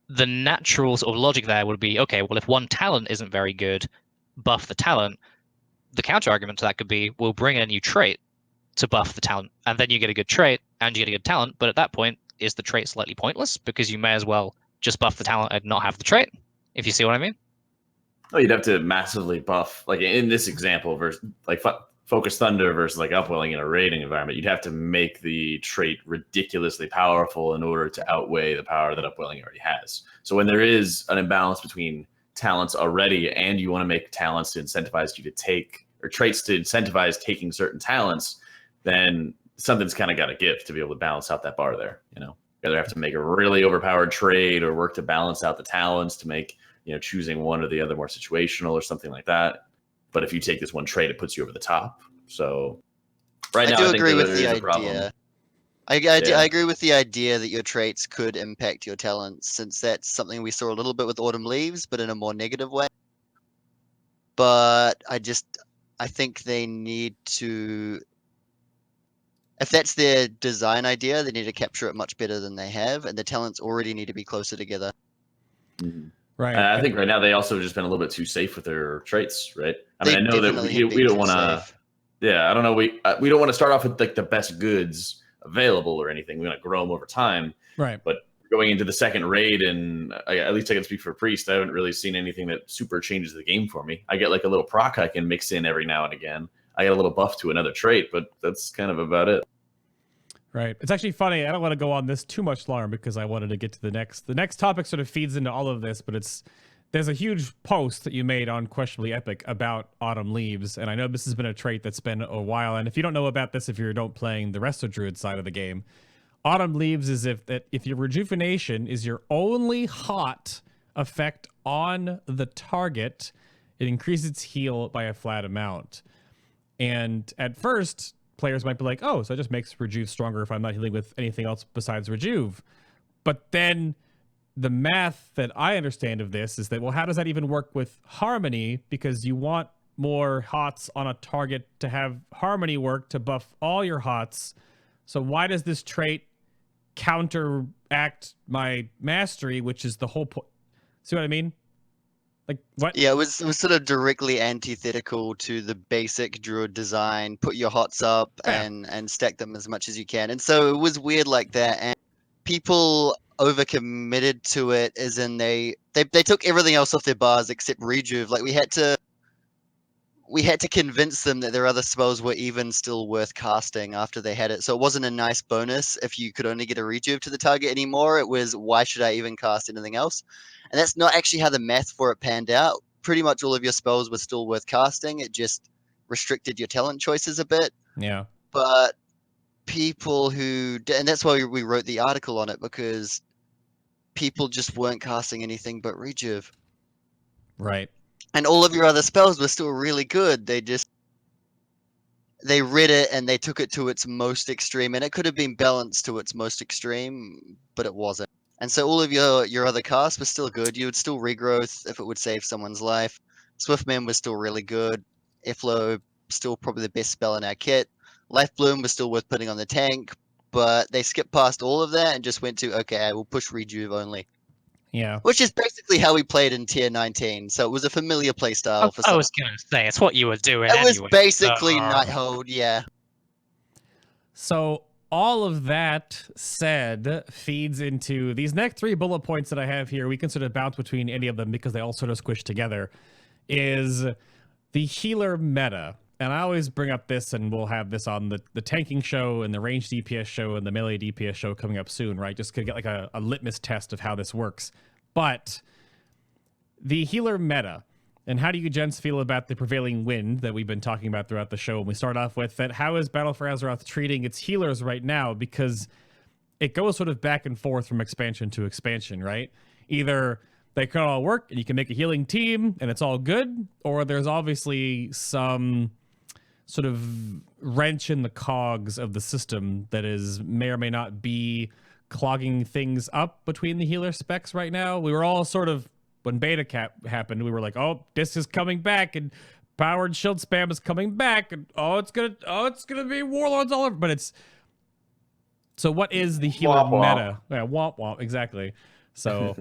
the natural sort of logic there would be, okay, well, if one talent isn't very good, buff the talent. The counter argument to that could be, we'll bring in a new trait to buff the talent, and then you get a good trait and you get a good talent. But at that point, is the trait slightly pointless, because you may as well just buff the talent and not have the trait, if you see what I mean? Oh, you'd have to massively buff, like in this example, versus like Focus Thunder versus like upwelling in a raiding environment. You'd have to make the trait ridiculously powerful in order to outweigh the power that upwelling already has. So when there is an imbalance between talents already, and you want to make talents to incentivize you to take, or traits to incentivize taking certain talents, then something's kind of got to give to be able to balance out that bar there. Either have to make a really overpowered trade or work to balance out the talents to make choosing one or the other more situational or something like that. But if you take this one trait, it puts you over the top. So right now, I think agree that with there the is a problem. idea. I agree with the idea that your traits could impact your talents, since that's something we saw a little bit with Autumn Leaves, but in a more negative way. But I think they need to, if that's their design idea, they need to capture it much better than they have, and the talents already need to be closer together. Mhm. Right. I think right now they also just been a little bit too safe with their traits, right? I mean, They I know that definitely have we been don't too want to. safe. Yeah, I don't know. We don't want to start off with like the best goods available or anything. We want to grow them over time. Right. But going into the second raid, and at least I can speak for Priest, I haven't really seen anything that super changes the game for me. I get like a little proc I can mix in every now and again. I get a little buff to another trait, but that's kind of about it. Right. It's actually funny. I don't want to go on this too much longer because I wanted to get to the next. The next topic sort of feeds into all of this, but there's a huge post that you made on Questionably Epic about Autumn Leaves, and I know this has been a trait that's been a while. And if you don't know about this, if you don't playing the Resto Druid side of the game, Autumn Leaves is if your rejuvenation is your only hot effect on the target, it increases its heal by a flat amount. And at first, players might be like, oh, so it just makes Rejuve stronger if I'm not healing with anything else besides Rejuve. But then the math that I understand of this is that, well, how does that even work with Harmony? Because you want more hots on a target to have Harmony work to buff all your hots. So why does this trait counteract my mastery, which is the whole point? See what I mean? Like, what? Yeah, it was sort of directly antithetical to the basic Druid design. Put your hots up and stack them as much as you can. And so it was weird like that. And people overcommitted to it, as in they took everything else off their bars except Rejuve. Like we had to we had to convince them that their other spells were even still worth casting after they had it. So it wasn't a nice bonus if you could only get a rejuve to the target anymore. It was, why should I even cast anything else? And that's not actually how the math for it panned out. Pretty much all of your spells were still worth casting. It just restricted your talent choices a bit. Yeah. But people who, and that's why we wrote the article on it, because people just weren't casting anything but rejuve. Right. And all of your other spells were still really good. They read it and they took it to its most extreme, and it could have been balanced to its most extreme, but it wasn't. And so all of your other casts were still good. You would still regrowth if it would save someone's life. Swiftman was still really good. Efflow, still probably the best spell in our kit. Life Bloom was still worth putting on the tank, but they skipped past all of that and just went to, okay, I will push Rejuve only. Yeah. Which is basically how we played in tier 19. So it was a familiar play style for I some. was gonna say it's what you were doing. It was anyway. basically Nighthold, yeah. So all of that said feeds into these next 3 bullet points that I have here. We can sort of bounce between any of them because they all sort of squish together. Is the healer meta. And I always bring up this, and we'll have this on the tanking show and the range DPS show and the melee DPS show coming up soon, right? Just to get like a litmus test of how this works. But the healer meta, and how do you gents feel about the prevailing wind that we've been talking about throughout the show? And we start off with that, how is Battle for Azeroth treating its healers right now? Because it goes sort of back and forth from expansion to expansion, right? Either they can all work and you can make a healing team and it's all good, or there's obviously some sort of wrench in the cogs of the system that is may or may not be clogging things up between the healer specs right now. We were all sort of, when beta cap happened, we were like, oh, this is coming back and powered shield spam is coming back, and it's gonna be warlords all over. But it's, so what is the healer Womp womp. meta? Yeah, womp womp, exactly. So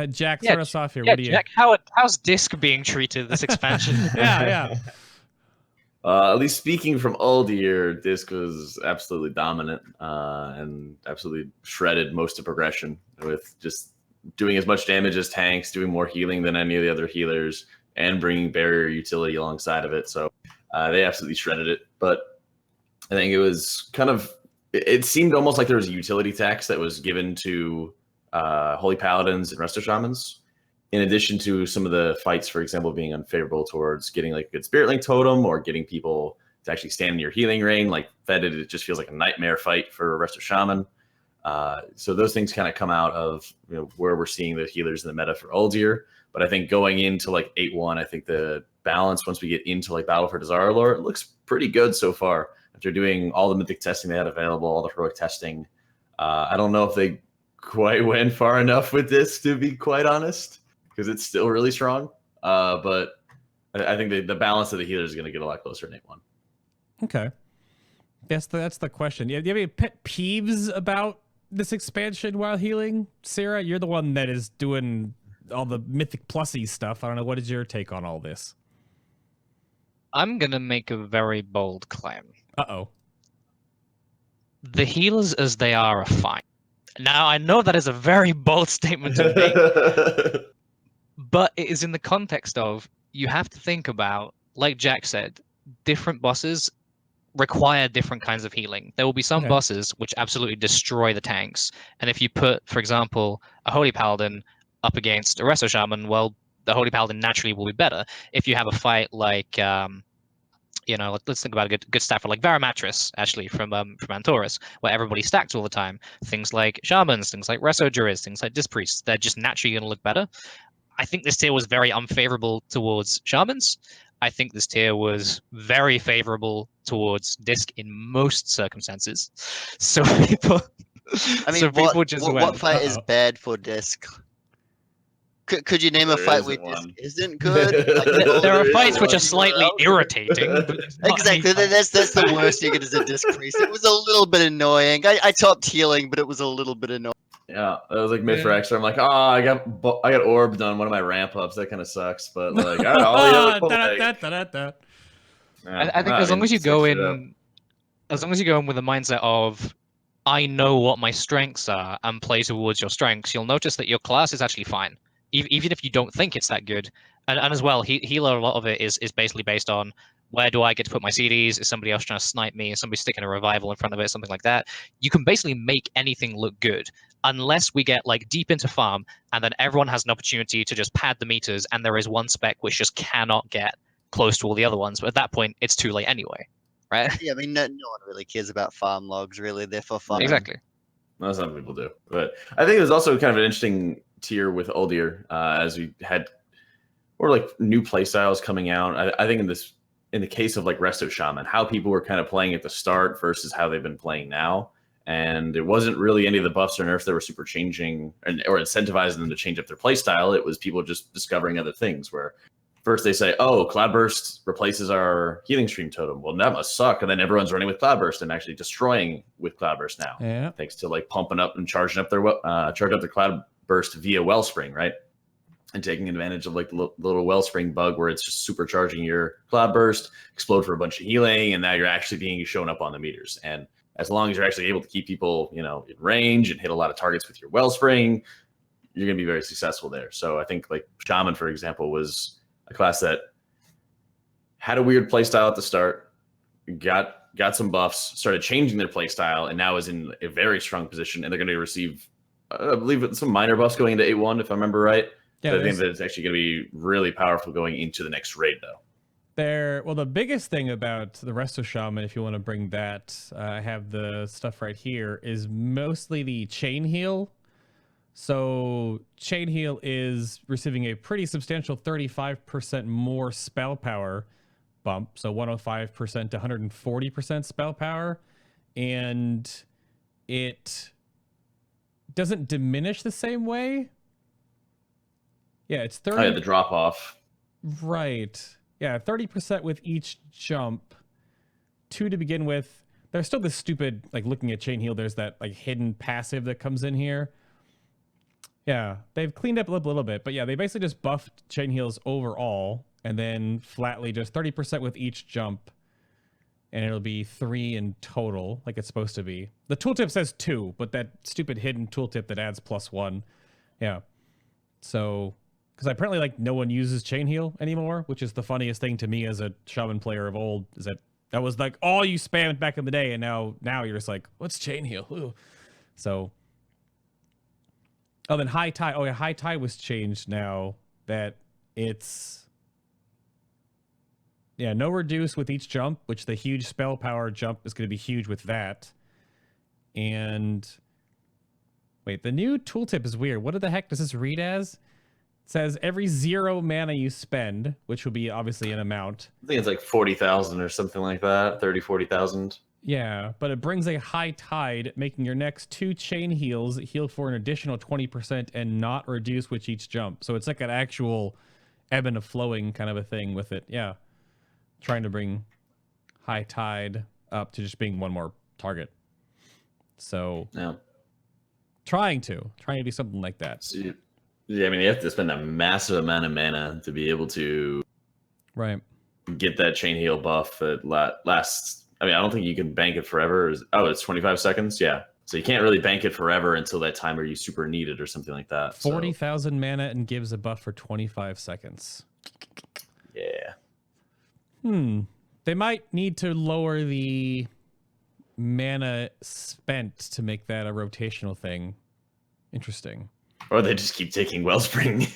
Jack, Yeah, start us off here. Yeah, What do you? Jack, how's Disc being treated this expansion? Yeah. At least speaking from Uldir, Disc was absolutely dominant and absolutely shredded most of progression with just doing as much damage as tanks, doing more healing than any of the other healers, and bringing barrier utility alongside of it. So they absolutely shredded it. But I think it was kind of, it seemed almost like there was a utility tax that was given to Holy Paladins and Resto Shamans, in addition to some of the fights, for example, being unfavorable towards getting like a good Spirit Link totem or getting people to actually stand in your healing ring. Like Fetid, it just feels like a nightmare fight for Resto Shaman. So those things kind of come out of, you know, where we're seeing the healers in the meta for Uldir. But I think going into like 8-1, I think the balance once we get into like Battle for Dazar'alor, it looks pretty good so far. After doing all the mythic testing they had available, all the heroic testing, I don't know if they quite went far enough with this, to be quite honest, because it's still really strong. But I think the balance of the healers is going to get a lot closer in 8-1. Okay. That's the question. Do you have any pet peeves about this expansion while healing? Cirra, you're the one that is doing all the mythic plussy stuff. I don't know. What is your take on all this? I'm gonna make a very bold claim. Uh-oh. The healers as they are fine. Now, I know that is a very bold statement to make, but it is in the context of, you have to think about, like Jack said, different bosses require different kinds of healing. There will be some bosses which absolutely destroy the tanks. And if you put, for example, a Holy Paladin up against a Resto Shaman, well, the Holy Paladin naturally will be better. If you have a fight like, you know, let's think about a good stat for like Varamatris, actually, from Antorus, where everybody stacks all the time. Things like Shamans, things like Resto Druids, things like Disc Priests, they're just naturally going to look better. I think this tier was very unfavorable towards Shamans. I think this tier was very favorable towards Disc in most circumstances. So people, I mean, so people just went, what fight is bad for Disc? Could you name a There fight isn't where Disc one. isn't good? Like, there are There fights is which are one. slightly irritating. But there's not Exactly, any that's the worst you get as a Disc Priest. It was a little bit annoying. I topped healing, but it was a little bit annoying. Yeah, that was like Mithrax. I'm like, I got orbed on one of my ramp ups. That kind of sucks. But like, all the other I think as long as you go in, as long as you go in with the mindset of, I know what my strengths are, and play towards your strengths, you'll notice that your class is actually fine, even if you don't think it's that good. And as well, healer, a lot of it is basically based on, where do I get to put my CDs? Is somebody else trying to snipe me? Is somebody sticking a revival in front of it? Something like that. You can basically make anything look good, unless we get like deep into farm, and then everyone has an opportunity to just pad the meters, and there is one spec which just cannot get close to all the other ones. But at that point, it's too late anyway, right? Yeah, I mean, no one really cares about farm logs. Really, they're for fun. Exactly. Well, some people do, but I think it was also kind of an interesting tier with Uldir as we had more like new playstyles coming out. I think in the case of like Resto Shaman, how people were kind of playing at the start versus how they've been playing now. And it wasn't really any of the buffs or nerfs that were super changing or incentivizing them to change up their playstyle. It was people just discovering other things where first they say, oh, Cloudburst replaces our healing stream totem. Well, that must suck. And then everyone's running with Cloudburst and actually destroying with Cloudburst now. Yeah. Thanks to like pumping up and charging up their Cloudburst via Wellspring, right? And taking advantage of like the little Wellspring bug where it's just supercharging your Cloudburst, explode for a bunch of healing, and now you're actually showing up on the meters. And as long as you're actually able to keep people, in range and hit a lot of targets with your Wellspring, you're going to be very successful there. So I think like Shaman, for example, was a class that had a weird playstyle at the start, got some buffs, started changing their playstyle, and now is in a very strong position. And they're going to receive, I believe, some minor buffs going into 8-1, if I remember right. Yeah, but I think that it's actually going to be really powerful going into the next raid, though. Well, the biggest thing about the Resto Shaman, if you want to bring that, I have the stuff right here, is mostly the chain heal. So chain heal is receiving a pretty substantial 35% more spell power bump. So 105% to 140% spell power. And it doesn't diminish the same way. Yeah, it's 30. Oh, yeah, the drop off. Right. Yeah, 30% with each jump. 2 to begin with. There's still this stupid, like looking at chain heal, there's that like hidden passive that comes in here. Yeah, they've cleaned up a little bit, but yeah, they basically just buffed chain heals overall, and then flatly just 30% with each jump, and it'll be 3 in total, like it's supposed to be. The tooltip says 2, but that stupid hidden tooltip that adds +1. Yeah. So, because apparently like no one uses chain heal anymore, which is the funniest thing to me as a Shaman player of old, is that was like all you spammed back in the day, and now you're just like, what's chain heal? Ooh. So. Oh, then High Tide. Oh, yeah, High Tide was changed now that it's... Yeah, no reduce with each jump, which the huge spell power jump is going to be huge with that. And... Wait, the new tooltip is weird. What the heck does this read as? It says every 0 mana you spend, which will be obviously an amount. I think it's like 40,000 or something like that. 40,000. Yeah, but it brings a High Tide, making your next 2 chain heals heal for an additional 20% and not reduce with each jump. So it's like an actual ebb and a flowing kind of a thing with it. Yeah. Trying to bring High Tide up to just being one more target. So yeah. Trying to be something like that. So yeah, I mean, you have to spend a massive amount of mana to be able to get that chain heal buff that lasts. I mean, I don't think you can bank it forever. Oh, it's 25 seconds? Yeah. So you can't really bank it forever until that time where you super need it or something like that. 40,000 mana and gives a buff for 25 seconds. Yeah. They might need to lower the mana spent to make that a rotational thing. Interesting. Or they just keep taking Wellspring.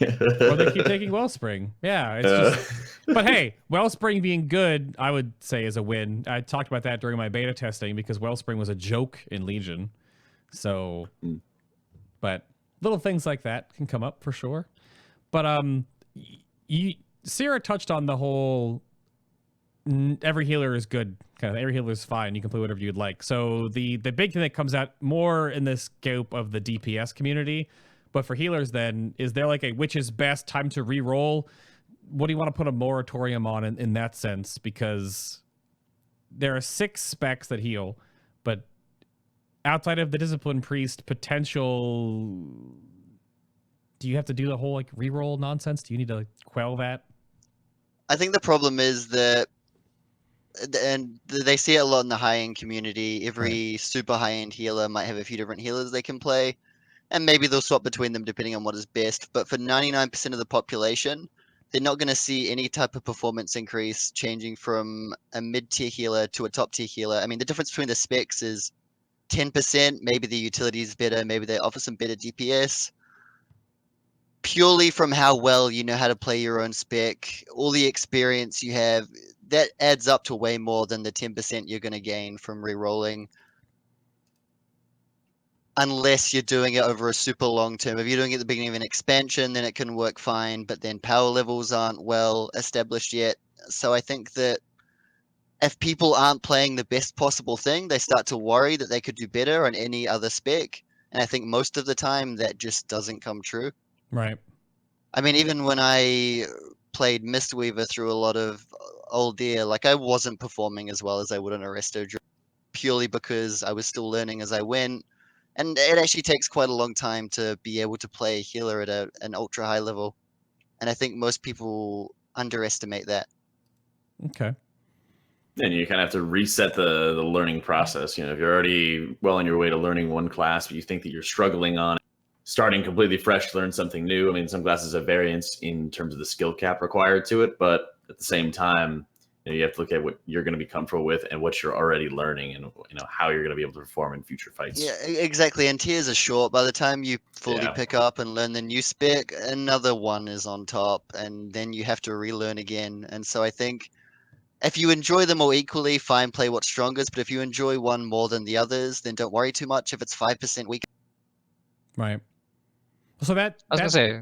Or they keep taking Wellspring. Yeah, it's just... But hey, Wellspring being good, I would say, is a win. I talked about that during my beta testing because Wellspring was a joke in Legion. So, but little things like that can come up for sure. But Cirra touched on the whole every healer is good, kind of every healer is fine. You can play whatever you'd like. So the big thing that comes out more in the scope of the DPS community. But for healers, then, is there like a which is best time to re-roll? What do you want to put a moratorium on in that sense? Because there are 6 specs that heal, but outside of the Discipline Priest potential, do you have to do the whole like re-roll nonsense? Do you need to like, quell that? I think the problem is that, and they see it a lot in the high-end community, every super high-end healer might have a few different healers they can play. And maybe they'll swap between them depending on what is best. But for 99% of the population, they're not going to see any type of performance increase changing from a mid-tier healer to a top-tier healer. I mean, the difference between the specs is 10%. Maybe the utility is better. Maybe they offer some better DPS. Purely from how well you know how to play your own spec, all the experience you have, that adds up to way more than the 10% you're going to gain from re-rolling. Unless you're doing it over a super long term. If you're doing it at the beginning of an expansion, then it can work fine, but then power levels aren't well established yet. So I think that if people aren't playing the best possible thing, they start to worry that they could do better on any other spec. And I think most of the time that just doesn't come true. Right. I mean, even when I played Mistweaver through a lot of old gear, like I wasn't performing as well as I would on Arresto purely because I was still learning as I went. And it actually takes quite a long time to be able to play a healer at an ultra high level. And I think most people underestimate that. Okay. And you kind of have to reset the learning process. You know, if you're already well on your way to learning one class, but you think that you're struggling on it, starting completely fresh to learn something new. I mean, some classes have variance in terms of the skill cap required to it, but at the same time, you have to look at what you're going to be comfortable with and what you're already learning, and how you're going to be able to perform in future fights. Yeah, exactly. And tiers are short. By the time you fully pick up and learn the new spec, another one is on top, and then you have to relearn again. And so I think if you enjoy them all equally, fine, play what's strongest. But if you enjoy one more than the others, then don't worry too much if it's 5% weaker. Right. So I was gonna say.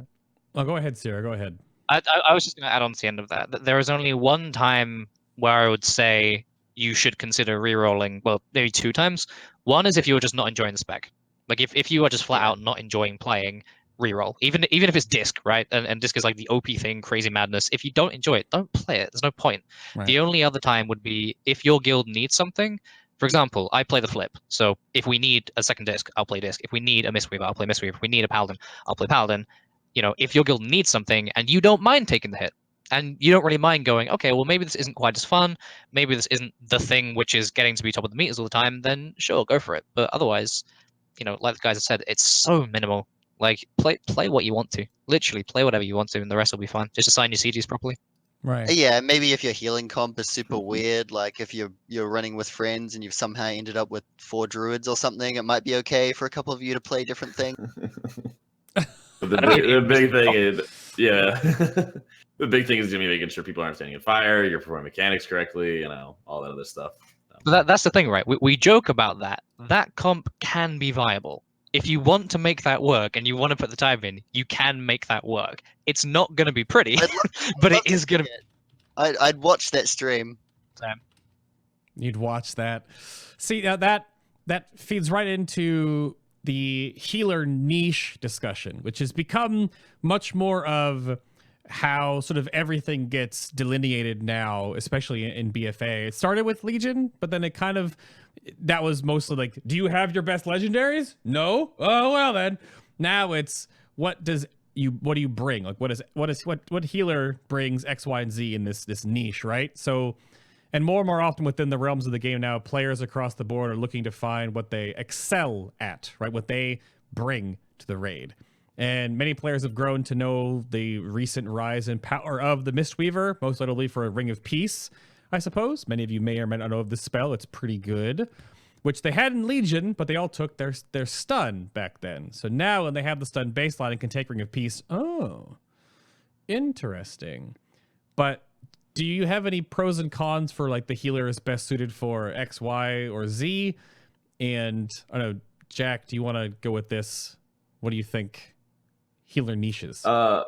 Oh, go ahead, Cirra. Go ahead. I was just gonna add on to the end of that. There is only one time where I would say you should consider re-rolling. Well, maybe 2 times. One is if you're just not enjoying the spec. Like if you are just flat out not enjoying playing, re-roll. Even if it's disc, right? And disc is like the OP thing, crazy madness. If you don't enjoy it, don't play it. There's no point. Right. The only other time would be if your guild needs something. For example, I play the flip. So if we need a second disc, I'll play disc. If we need a Mistweaver, I'll play Mistweaver. If we need a Paladin, I'll play Paladin. If your guild needs something and you don't mind taking the hit, and you don't really mind going, okay, well, maybe this isn't quite as fun, maybe this isn't the thing which is getting to be top of the meters all the time, then sure, go for it. But otherwise, like the guys have said, it's so minimal. Like, play what you want to. Literally, play whatever you want to, and the rest will be fine. Just assign your CGs properly. Right. Yeah, maybe if your healing comp is super weird, like if you're running with friends and you've somehow ended up with 4 druids or something, it might be okay for a couple of you to play different things. The big thing is, the big thing is going to be making sure people are understanding fire, you're performing mechanics correctly, all that other stuff. But that's the thing, right? We joke about that. That comp can be viable. If you want to make that work and you want to put the time in, you can make that work. It's not going to be pretty, but it is going to. I'd watch that stream. You'd watch that. See, now that feeds right into the healer niche discussion, which has become much more of how sort of everything gets delineated now, especially in BFA. It started with Legion, but then that was mostly like, do you have your best legendaries? No? Oh, well then. Now it's what do you bring? Like what healer brings X, Y, and Z in this niche, right? So, and more often within the realms of the game now, players across the board are looking to find what they excel at, right? What they bring to the raid. And many players have grown to know the recent rise in power of the Mistweaver, most notably for a Ring of Peace, I suppose. Many of you may or may not know of this spell. It's pretty good, which they had in Legion, but they all took their stun back then. So now when they have the stun baseline and can take Ring of Peace, oh, interesting. But do you have any pros and cons for like the healer is best suited for X, Y, or Z? And I don't know, Jack, do you want to go with this? What do you think? Healer niches. I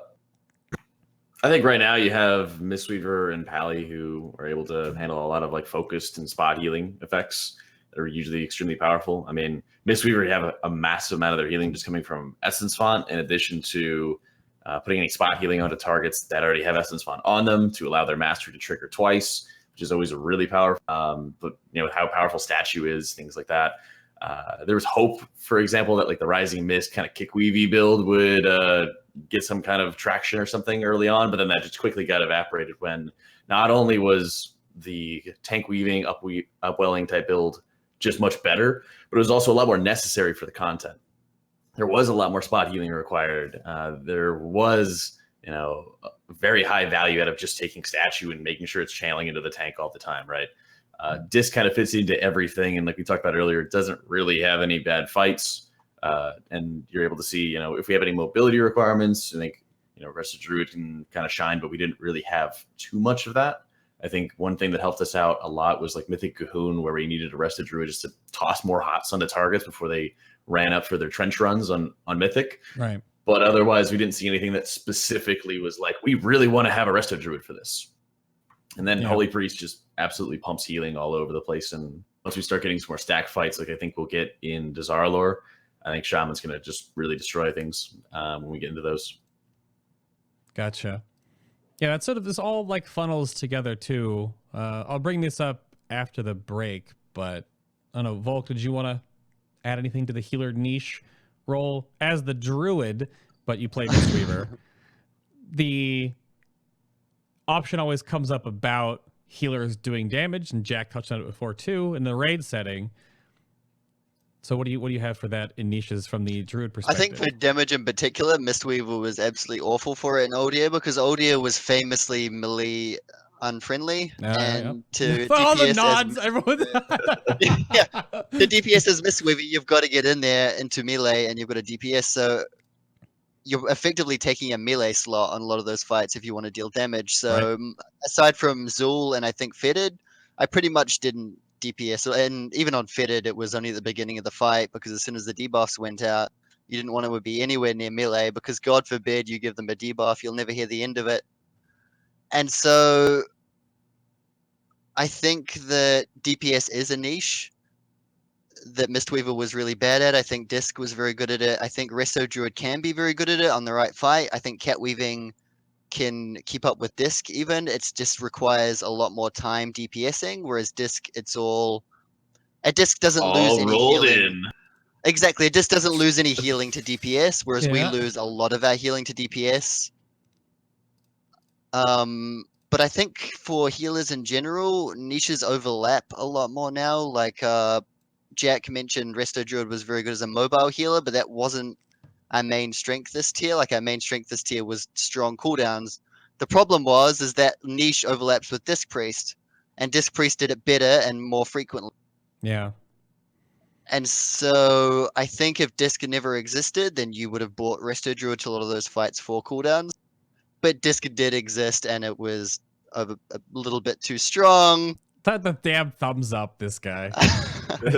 think right now you have Mistweaver and Pally who are able to handle a lot of like focused and spot healing effects that are usually extremely powerful. I mean, Mistweaver, you have a massive amount of their healing just coming from Essence Font, in addition to putting any spot healing onto targets that already have Essence Font on them to allow their mastery to trigger twice, which is always really powerful. But how powerful Statue is, things like that. There was hope, for example, that like the Rising Mist kind of kick weavy build would get some kind of traction or something early on, but then that just quickly got evaporated when not only was the tank weaving, upwelling type build just much better, but it was also a lot more necessary for the content. There was a lot more spot healing required. There was very high value out of just taking statue and making sure it's channeling into the tank all the time, right? Disc kind of fits into everything, and like we talked about earlier, it doesn't really have any bad fights, and you're able to see, if we have any mobility requirements. I think Rested Druid can kind of shine, but we didn't really have too much of that. I think one thing that helped us out a lot was like Mythic Cahoon, where we needed a Rested Druid just to toss more hots onto targets before they ran up for their trench runs on Mythic. Right. But otherwise, we didn't see anything that specifically was like, we really want to have a Rested Druid for this. And then Holy Priest just absolutely pumps healing all over the place. And once we start getting some more stack fights, like I think we'll get in Desire Lore, I think Shaman's going to just really destroy things when we get into those. Gotcha. Yeah, that's sort of, this all like funnels together too. I'll bring this up after the break, but I don't know, Voulk, did you want to add anything to the healer niche role as the druid, but you play Mistweaver? The option always comes up about healers doing damage, and Jack touched on it before too in the raid setting. So what do you have for that in niches from the druid perspective? I think for damage in particular, Mistweaver was absolutely awful for it in Odia, because Odia was famously melee unfriendly, and to all the DPS nods, as, everyone. yeah, the DPS as Mistweaver, you've got to get in there into melee, and you've got a DPS, so you're effectively taking a melee slot on a lot of those fights if you want to deal damage. So aside from Zul and I think Fetid, I pretty much didn't DPS, and even on Fetid, it was only at the beginning of the fight, because as soon as the debuffs went out, you didn't want to be anywhere near melee, because God forbid you give them a debuff, you'll never hear the end of it. And so I think that DPS is a niche that Mistweaver was really bad at. I think Disc was very good at it. I think Resto Druid can be very good at it on the right fight. I think Cat Weaving can keep up with Disc even. It just requires a lot more time DPSing, whereas Disc, it's all... A Disc doesn't lose any healing. Exactly, it just doesn't lose any healing to DPS, whereas we lose a lot of our healing to DPS. But I think for healers in general, niches overlap a lot more now. Like Jack mentioned, Resto Druid was very good as a mobile healer, but that wasn't our main strength this tier. Like our main strength this tier was strong cooldowns. The problem is that niche overlaps with Disc Priest, and Disc Priest did it better and more frequently. Yeah. And so I think if Disc never existed, then you would have bought Resto Druid to a lot of those fights for cooldowns. But Disc did exist, and it was a little bit too strong. The damn thumbs up, this guy. But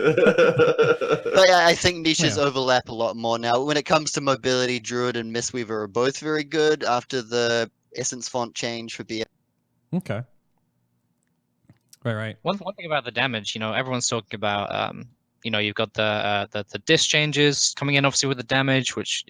yeah, I think niches overlap a lot more now. When it comes to mobility, Druid and Mistweaver are both very good after the Essence font change for BFA. Okay. Right. One thing about the damage, everyone's talking about, you've got the disc changes coming in, obviously, with the damage, which,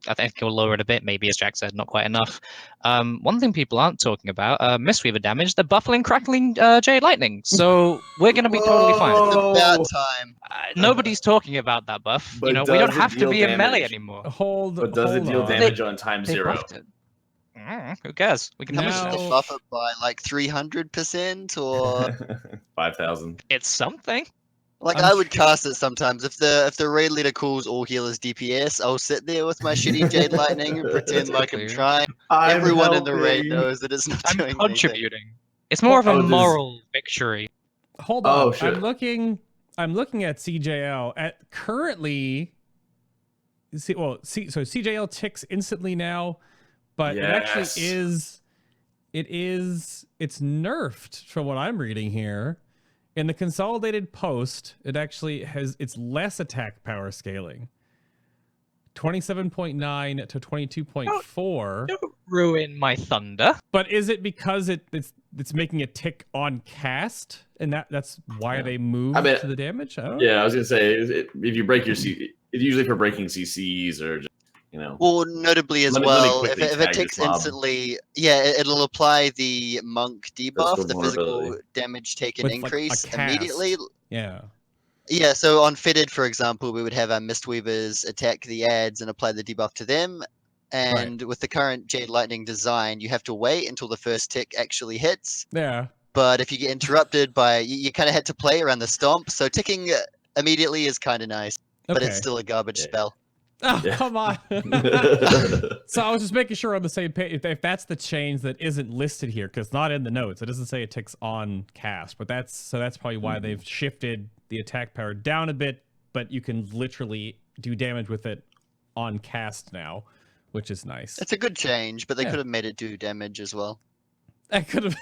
I think will lower it a bit, maybe, as Jack said, not quite enough. One thing people aren't talking about, Mistweaver damage, the buffling, crackling Jade Lightning. So we're going to be totally fine. It's about time. Nobody's talking about that buff. We don't have to be in melee anymore. But does it deal damage on time 0? Who cares? We can have They buff it by like 300% or 5,000. It's something. Like I would cast it sometimes. If the raid leader calls all healers DPS, I'll sit there with my shitty Jade Lightning and pretend like I'm trying. Everyone in the raid knows that it's not doing contributing. anything. It's more of a moral victory. Hold on. I'm looking at CJL at currently. So CJL ticks instantly now, but it actually is. It's nerfed from what I'm reading here. In the consolidated post, it actually it's less attack power scaling. 27.9 to 22.4. Don't ruin my thunder. But is it because it's making a tick on cast, and that's why they move to the damage? I don't know. I was gonna say if you break your CC, it's usually for breaking CCs or just, Well, notably as well, if it ticks instantly, it'll apply the monk debuff, the physical damage taken increase immediately. Yeah, so on Fitted, for example, we would have our Mistweavers attack the ads and apply the debuff to them. And with the current Jade Lightning design, you have to wait until the first tick actually hits. Yeah. But if you get interrupted by, you kind of had to play around the stomp, so ticking immediately is kind of nice, but it's still a garbage spell. Oh, Yeah. come on. So I was just making sure on the same page if that's the change that isn't listed here, because it's not in the notes. It doesn't say it ticks on cast, but that's probably why they've shifted the attack power down a bit, but you can literally do damage with it on cast now, which is nice. It's a good change, but they Yeah. could have made it do damage as well. I could have.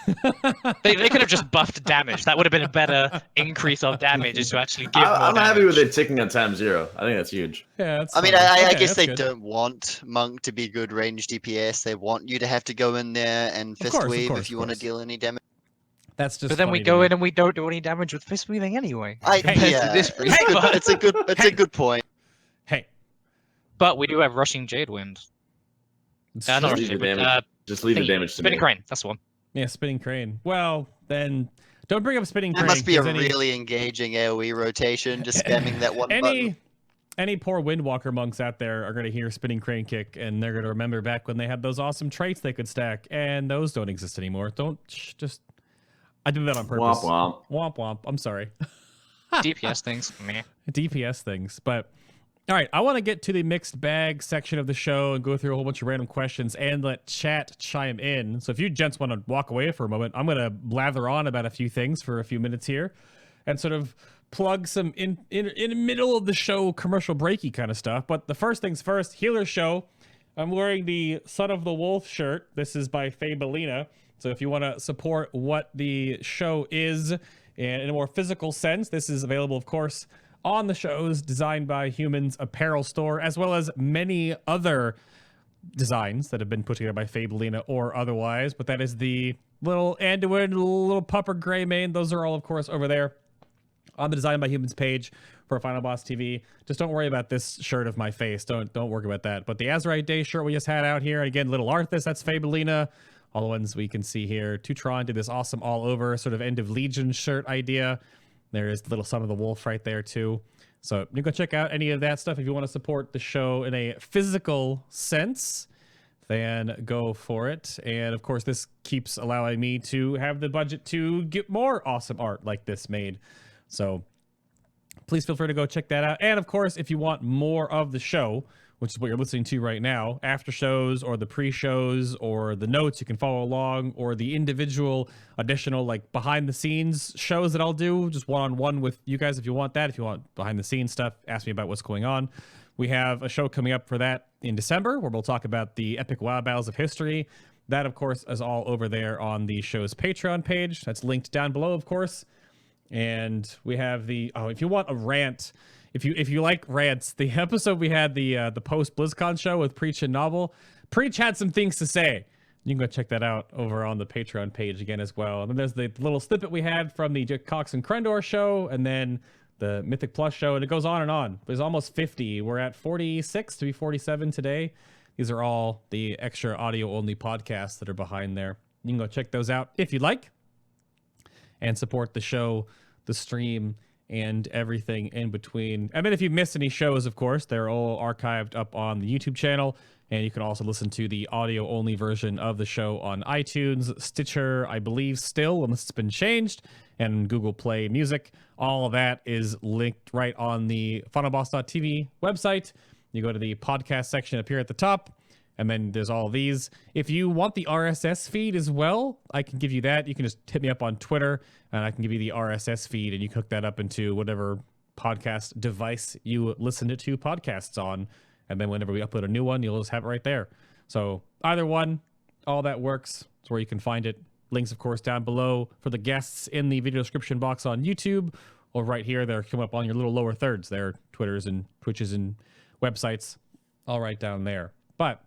They could have just buffed damage. That would have been a better increase of damage, is to actually give more I'm damage. happy with it ticking on times 0. I think that's huge. Yeah, that's I mean, fine. I Okay, guess that's they good. don't want Monk to be good range DPS. They want you to have to go in there and fist course, of weave course, if you of want to course. deal any damage. That's just. But then we funny to go me. in and we don't do any damage with fist weaving anyway. Hey, compared to yeah, this it's, good, but- it's a good point. Hey, But we do have rushing Jade Wind. it's Not true. rushing leave the Jade Wind. damage. Just leave the Thingy. damage to Spinning me. Crane. That's the one. Yeah, spinning crane. Well, then don't bring up spinning It crane. must be a 'cause really engaging AoE rotation, just spamming that one button. Any poor Windwalker monks out there are going to hear spinning crane kick, and they're going to remember back when they had those awesome traits they could stack, and those don't exist anymore. Just. I did that on purpose. Womp womp. Womp womp. I'm sorry. DPS things. Meh. DPS things, but. All right, I want to get to the mixed bag section of the show and go through a whole bunch of random questions and let chat chime in. So if you gents want to walk away for a moment, I'm going to blather on about a few things for a few minutes here and sort of plug some in the middle of the show commercial breaky kind of stuff. But the first things first, Healer Show. I'm wearing the Son of the Wolf shirt. This is by Fabelina. So if you want to support what the show is in a more physical sense, this is available, of course, on the show's Designed by Humans apparel store, as well as many other designs that have been put together by Fabelina or otherwise. But that is the little Anduin, little pupper gray mane. Those are all, of course, over there on the Designed by Humans page for Final Boss TV. Just don't worry about this shirt of my face. Don't worry about that. But the Azerite Day shirt we just had out here, and again, little Arthas, that's Fabelina. All the ones we can see here. Tutron did this awesome all over sort of End of Legion shirt idea. There is the little Son of the Wolf right there too. So you can go check out any of that stuff if you want to support the show in a physical sense. Then go for it. And of course, this keeps allowing me to have the budget to get more awesome art like this made. So please feel free to go check that out. And of course, if you want more of the show, which is what you're listening to right now, after shows or the pre-shows or the notes, you can follow along, or the individual additional like behind the scenes shows that I'll do just one-on-one with you guys if you want that. If you want behind the scenes stuff, ask me about what's going on. We have a show coming up for that in December where we'll talk about the epic WoW battles of history. That, of course, is all over there on the show's Patreon page. That's linked down below, of course. And we have the, if you want a rant, if you like rants, the episode we had, the post BlizzCon show with Preach and Novel, Preach had some things to say. You can go check that out over on the Patreon page again as well. And then there's the little snippet we had from the Cox and Krendor show, and then the Mythic Plus show, and it goes on and on. There's almost 50. We're at 46 to be 47 today. These are all the extra audio-only podcasts that are behind there. You can go check those out if you'd like, and support the show, the stream, and everything in between. And then if you missed any shows, of course, they're all archived up on the YouTube channel. And you can also listen to the audio-only version of the show on iTunes, Stitcher, I believe still, unless it's been changed, and Google Play Music. All of that is linked right on the FinalBossTV website. You go to the podcast section up here at the top, and then there's all of these. If you want the RSS feed as well, I can give you that. You can just hit me up on Twitter, and I can give you the RSS feed, and you can hook that up into whatever podcast device you listen to podcasts on. And then whenever we upload a new one, you'll just have it right there. So either one, all that works. It's where you can find it. Links, of course, down below for the guests in the video description box on YouTube, or right here. They're coming up on your little lower thirds there, Twitters and Twitches and websites, all right down there. But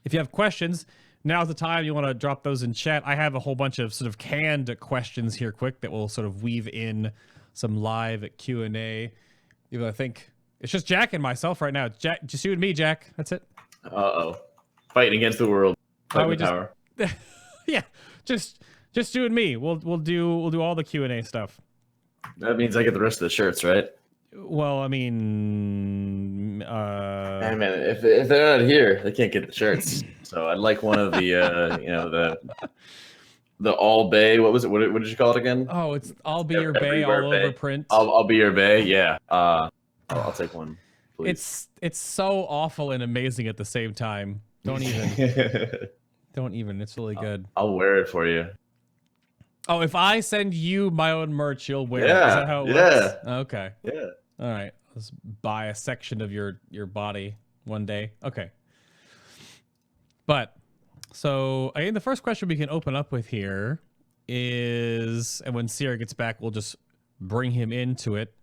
if you have questions, now's the time you want to drop those in chat. I have a whole bunch of sort of canned questions here quick that will sort of weave in some live Q&A. Even though I think it's just Jack and myself right now. Jack, just you and me, Jack. That's it. Uh-oh. Fighting against the world. Fighting we the power. Yeah, just you and me. We'll do all the Q&A stuff. That means I get the rest of the shirts, right? Well, I mean, Hey, man, if they're not here, they can't get the shirts. So I'd like one of the, the All Bay. What was it? What did you call it again? oh, it's I'll be your bay Everywhere all bay. over print. I'll be your bay. Yeah. I'll take one. Please. It's so awful and amazing at the same time. Don't even. It's really good. I'll wear it for you. Oh, if I send you my own merch, you'll wear it. Yeah, Is that how it yeah. works? Okay. Yeah. All right. Let's buy a section of your body one day. Okay. But so I think the first question we can open up with here is, and when Cirra gets back, we'll just bring him into it.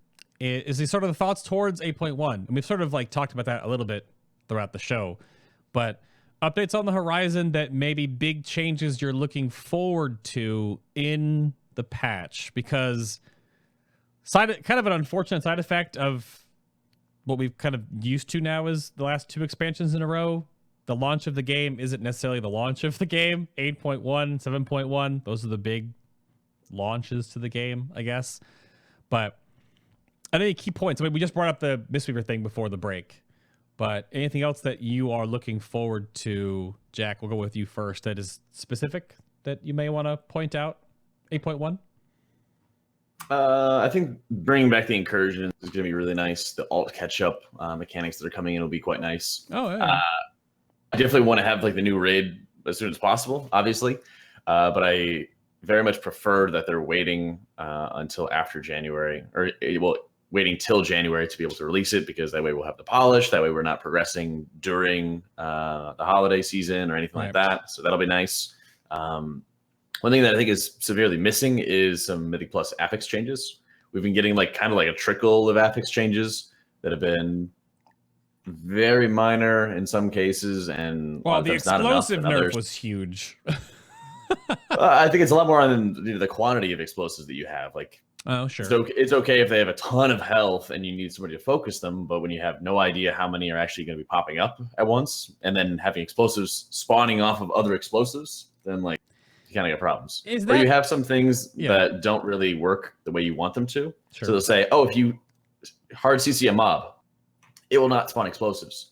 Is he sort of the thoughts towards 8.1? And we've sort of like talked about that a little bit throughout the show, but updates on the horizon that maybe big changes you're looking forward to in the patch, because kind of an unfortunate side effect of what we've kind of used to now is the last 2 expansions in a row. The launch of the game isn't necessarily the launch of the game. 8.1, 7.1, those are the big launches to the game, I guess. But I think key points. I mean, we just brought up the Mistweaver thing before the break. But anything else that you are looking forward to, Jack? We'll go with you first. That is specific that you may want to point out. 8.1. I think bringing back the incursion is going to be really nice. The alt catch-up mechanics that are coming in will be quite nice. Oh, yeah. I definitely want to have like the new raid as soon as possible, obviously. But I very much prefer that they're waiting until after January, or waiting till January to be able to release it, because that way we'll have the polish. That way we're not progressing during the holiday season or anything like that. So that'll be nice. One thing that I think is severely missing is some Mythic Plus affix changes. We've been getting like kind of like a trickle of affix changes that have been very minor in some cases, and well, the explosive nerf was huge. I think it's a lot more on the quantity of explosives that you have. Like, oh, sure. So it's okay if they have a ton of health and you need somebody to focus them, but when you have no idea how many are actually going to be popping up at once, and then having explosives spawning off of other explosives, then like you kind of got problems. Or you have some things that don't really work the way you want them to. Sure. So they'll say, oh, if you hard CC a mob, it will not spawn explosives.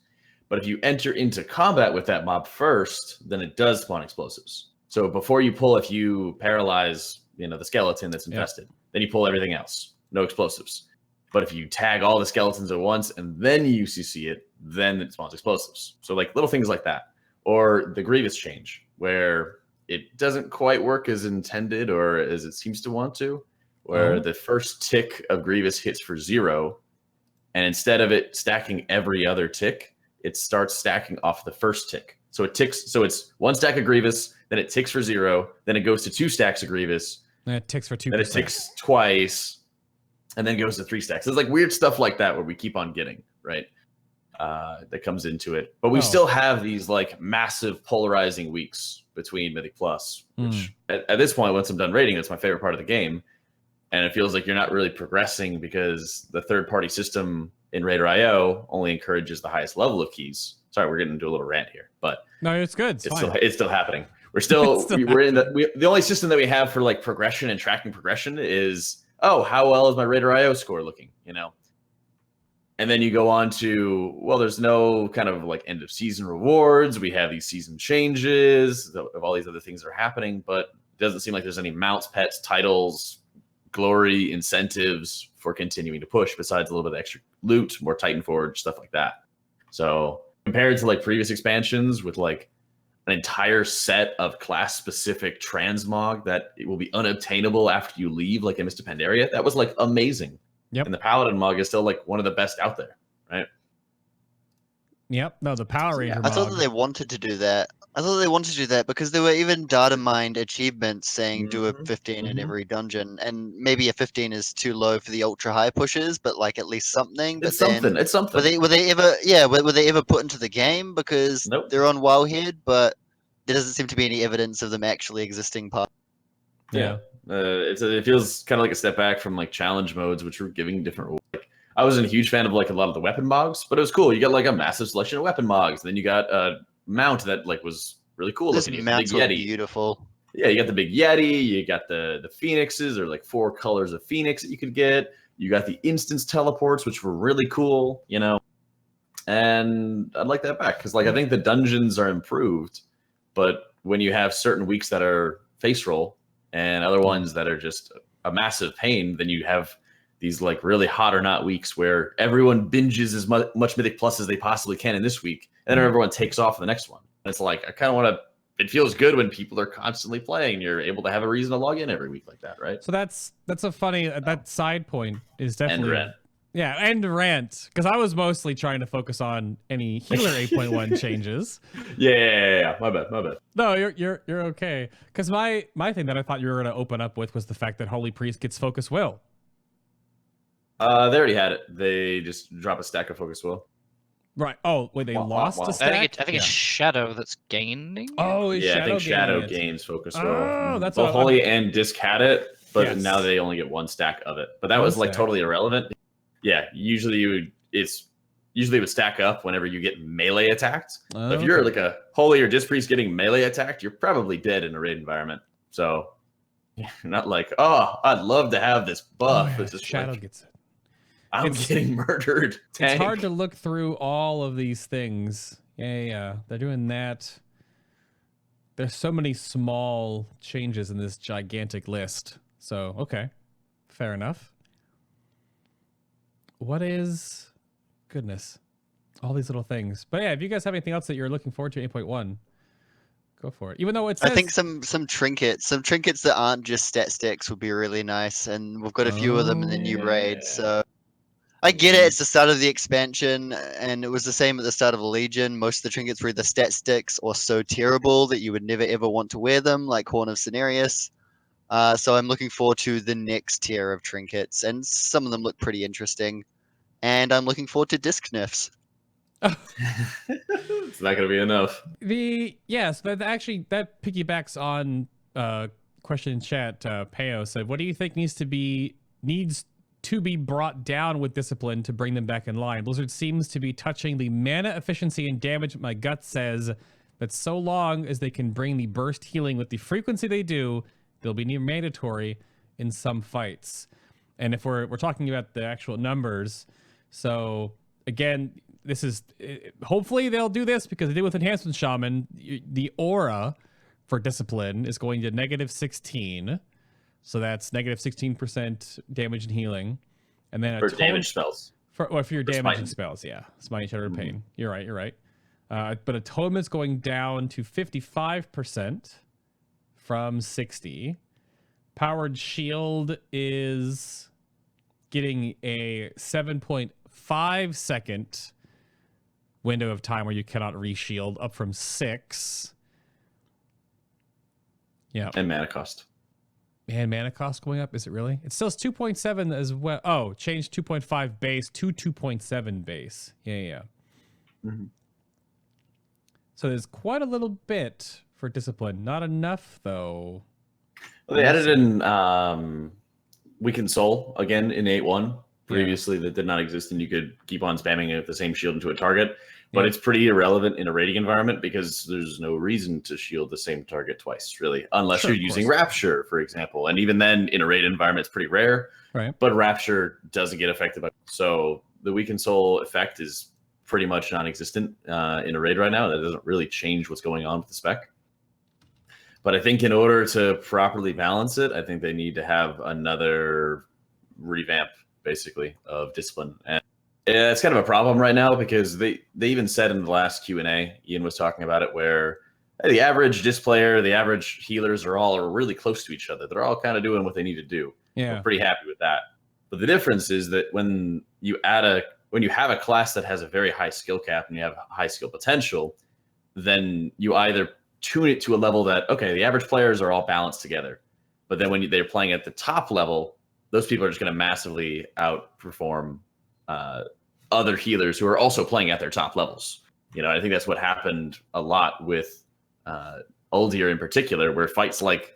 But if you enter into combat with that mob first, then it does spawn explosives. So before you pull, if you paralyze, the skeleton that's infested, then you pull everything else, no explosives. But if you tag all the skeletons at once and then you CC it, then it spawns explosives. So like little things like that. Or the Grievous change, where it doesn't quite work as intended or as it seems to want to, where the first tick of Grievous hits for 0, and instead of it stacking every other tick, it starts stacking off the first tick. So it ticks. So it's 1 stack of Grievous, then it ticks for 0, then it goes to 2 stacks of Grievous, and it ticks for 2%. Then it ticks twice, and then goes to 3 stacks. It's like weird stuff like that where we keep on getting, right? That comes into it. But we still have these like massive polarizing weeks between Mythic Plus, which at this point, once I'm done rating, that's my favorite part of the game. And it feels like you're not really progressing because the third-party system in Raider.io only encourages the highest level of keys. Sorry, we're getting into a little rant here, but no, it's good. It's still happening. We're in the only system that we have for like progression and tracking progression is, oh, how well is my Raider.io score looking? And then you go on to, well, there's no kind of like end of season rewards. We have these season changes of all these other things that are happening, but it doesn't seem like there's any mounts, pets, titles, glory, incentives for continuing to push besides a little bit of extra loot, more Titan Forge, stuff like that. So compared to like previous expansions with like an entire set of class specific transmog that it will be unobtainable after you leave, like in Mr. Pandaria, that was like amazing. Yep. And the Paladin Mog is still like one of the best out there, right? Yep. No, the Power Ranger. I thought that they wanted to do that. Because there were even data mined achievements saying do a 15 in every dungeon, and maybe a 15 is too low for the ultra high pushes, but like at least something. It's something. Were they ever put into the game? Because they're on Wowhead, but there doesn't seem to be any evidence of them actually existing. Yeah. It feels kind of like a step back from like challenge modes, which were giving different. Like, I wasn't a huge fan of like a lot of the weapon mogs, but it was cool. You got like a massive selection of weapon mogs, and then you got a mount that like was really cool. This mounts were beautiful. Yeah, you got the big Yeti. You got the phoenixes, or like 4 colors of phoenix that you could get. You got the instance teleports, which were really cool. And I'd like that back because like I think the dungeons are improved, but when you have certain weeks that are face roll and other ones that are just a massive pain, then you have these like really hot or not weeks where everyone binges as much Mythic Plus as they possibly can in this week, and then everyone takes off in the next one. And it's like, I kind of want to, it feels good when people are constantly playing and you're able to have a reason to log in every week like that, right? So that's a funny, that side point is definitely. And rant. Yeah, and rant, because I was mostly trying to focus on any Healer 8.1 changes. Yeah. My bad. No, you're okay. Because my thing that I thought you were going to open up with was the fact that Holy Priest gets Focus Will. They already had it. They just drop a stack of Focus Will. Right. Oh, wait, they lost a stack? I think it's Shadow that's gaining. Oh, Yeah, I think Shadow gains gains Focus Will. Oh, that's both what Holy and Disc had it, but Yes. now they only get one stack of it. But that One was like stack. totally irrelevant. Yeah, usually it would stack up whenever you get melee attacked. But if you're like a Holy or Disc Priest getting melee attacked, you're probably dead in a raid environment. So you're not like, oh, I'd love to have this buff. It's just Shadow like, gets it. I'm getting murdered. It's hard to look through all of these things. Yeah. They're doing that. There's so many small changes in this gigantic list. So, okay. Fair enough. What is... Goodness. All these little things. But yeah, if you guys have anything else that you're looking forward to 8.1, go for it. Even though it says... I think some trinkets that aren't just stat sticks would be really nice, and we've got a few of them in the new raid. So I get it. It's the start of the expansion, and it was the same at the start of the Legion. Most of the trinkets were either stat sticks or so terrible that you would never ever want to wear them, like Horn of Cenarius. So I'm looking forward to the next tier of trinkets, and some of them look pretty interesting. And I'm looking forward to disc nerfs. It's not going to be enough. Yes, that actually that piggybacks on question in chat. Peo said, "What do you think needs to be brought down with discipline to bring them back in line? Blizzard seems to be touching the mana efficiency and damage. My gut says that so long as they can bring the burst healing with the frequency they do, they'll be near mandatory in some fights." And if we're talking about the actual numbers, so again, this is hopefully they'll do this because they did with Enhancement Shaman. The aura for discipline is going to -16, so that's -16% damage and healing, and then For damage spells. For your damage smite. and spells, yeah, smite, shatter, pain. You're right. But a totem is going down to 55% from 60. Powered shield is getting a 7.5 second window of time where you cannot reshield, up from 6. Yeah. And mana cost. And mana cost going up, is it really? It still is 2.7 as well. Oh, change 2.5 base to 2.7 base. Yeah. Mm-hmm. So there's quite a little bit for discipline. Not enough, though. Well, they added in Weaken Soul again in 8.1. Previously, that did not exist, and you could keep on spamming it the same shield into a target. But it's pretty irrelevant in a raiding environment because there's no reason to shield the same target twice, really, unless you're using Rapture, for example. And even then, in a raid environment, it's pretty rare. Right. But Rapture doesn't get affected by. So the Weaken Soul effect is pretty much non-existent in a raid right now. That doesn't really change what's going on with the spec. But I think in order to properly balance it, I think they need to have another revamp, basically, of discipline. And it's kind of a problem right now because they even said in the last Q&A, Ian was talking about it, where the average disc player, the average healers are really close to each other. They're all kind of doing what they need to do. Yeah. We're pretty happy with that. But the difference is that when you have a class that has a very high skill cap and you have high skill potential, then you either tune it to a level that, okay, the average players are all balanced together. But then when they're playing at the top level, those people are just going to massively outperform other healers who are also playing at their top levels. You know, I think that's what happened a lot with Uldir in particular, where fights like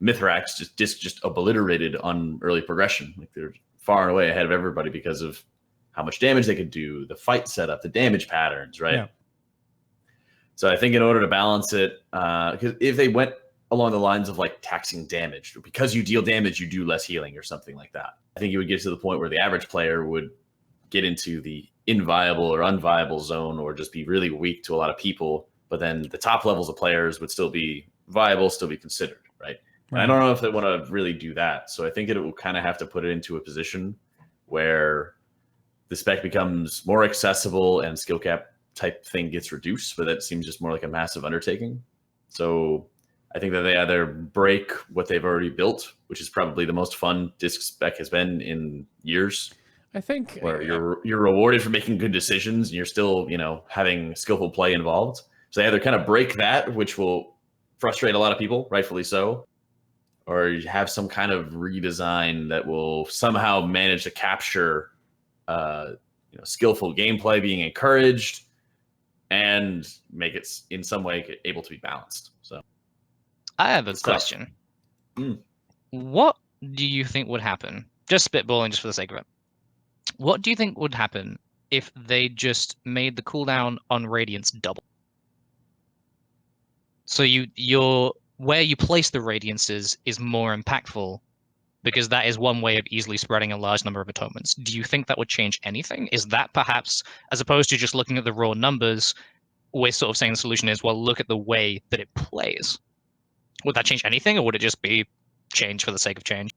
Mithrax just obliterated on early progression. Like they're far and away ahead of everybody because of how much damage they could do, the fight setup, the damage patterns, right? Yeah. So I think in order to balance it, because if they went along the lines of like taxing damage, because you deal damage, you do less healing or something like that, I think you would get to the point where the average player would get into the inviable or unviable zone, or just be really weak to a lot of people. But then the top levels of players would still be viable, still be considered, right? And I don't know if they want to really do that. So I think it will kind of have to put it into a position where the spec becomes more accessible and skill cap type thing gets reduced, but that seems just more like a massive undertaking. So I think that they either break what they've already built, which is probably the most fun disc spec has been in years. I think where you're rewarded for making good decisions and you're still, having skillful play involved. So they either kind of break that, which will frustrate a lot of people, rightfully so, or you have some kind of redesign that will somehow manage to capture skillful gameplay being encouraged and make it in some way able to be balanced. So I have a question. What do you think would happen? Just spitballing, just for the sake of it. What do you think would happen if they just made the cooldown on Radiance double? So where you place the Radiances is more impactful, because that is one way of easily spreading a large number of atonements. Do you think that would change anything? Is that perhaps, as opposed to just looking at the raw numbers, we're sort of saying the solution is, well, look at the way that it plays. Would that change anything, or would it just be change for the sake of change?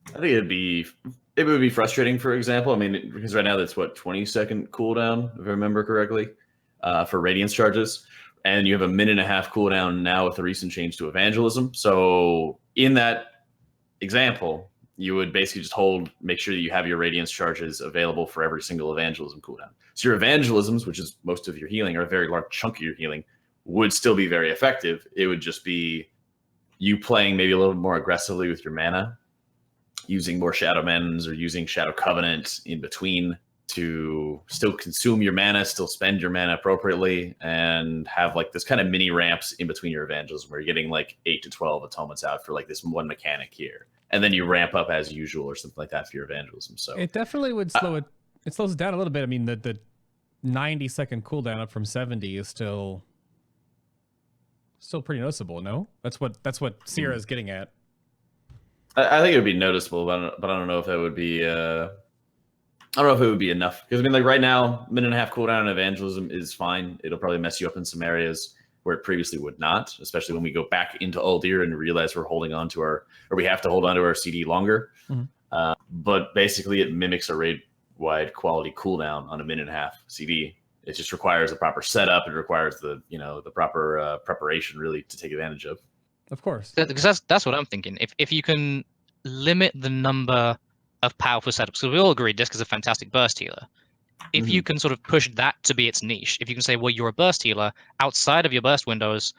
I think it would be frustrating, for example. I mean, because right now that's 20-second cooldown, if I remember correctly, for Radiance charges. And you have a minute and a half cooldown now with the recent change to Evangelism. So in that example, you would basically just make sure that you have your Radiance charges available for every single Evangelism cooldown. So your Evangelisms, which is most of your healing, or a very large chunk of your healing, would still be very effective. It would just be you playing maybe a little more aggressively with your mana, using more Shadow Mends or using Shadow Covenant in between to still consume your mana, still spend your mana appropriately, and have like this kind of mini ramps in between your evangelism where you're getting like 8 to 12 atonements out for like this one mechanic here. And then you ramp up as usual or something like that for your evangelism. So it definitely would slow it. It slows it down a little bit. I mean, the 90-second cooldown up from 70 is still pretty noticeable. No, that's what Cirra is getting at. I think it would be noticeable, but I don't know if that would be. I don't know if it would be enough, because I mean, like right now, minute and a half cooldown on evangelism is fine. It'll probably mess you up in some areas where it previously would not, especially when we go back into Uldir and realize we have to hold on to our CD longer. Mm-hmm. But basically, it mimics a raid-wide quality cooldown on a minute and a half CD. It just requires a proper setup. It requires the proper preparation really to take advantage of. Of course, because that's what I'm thinking. If you can limit the number of powerful setups, so we all agree Disc is a fantastic burst healer. If you can sort of push that to be its niche, if you can say, well, you're a burst healer, outside of your burst windows,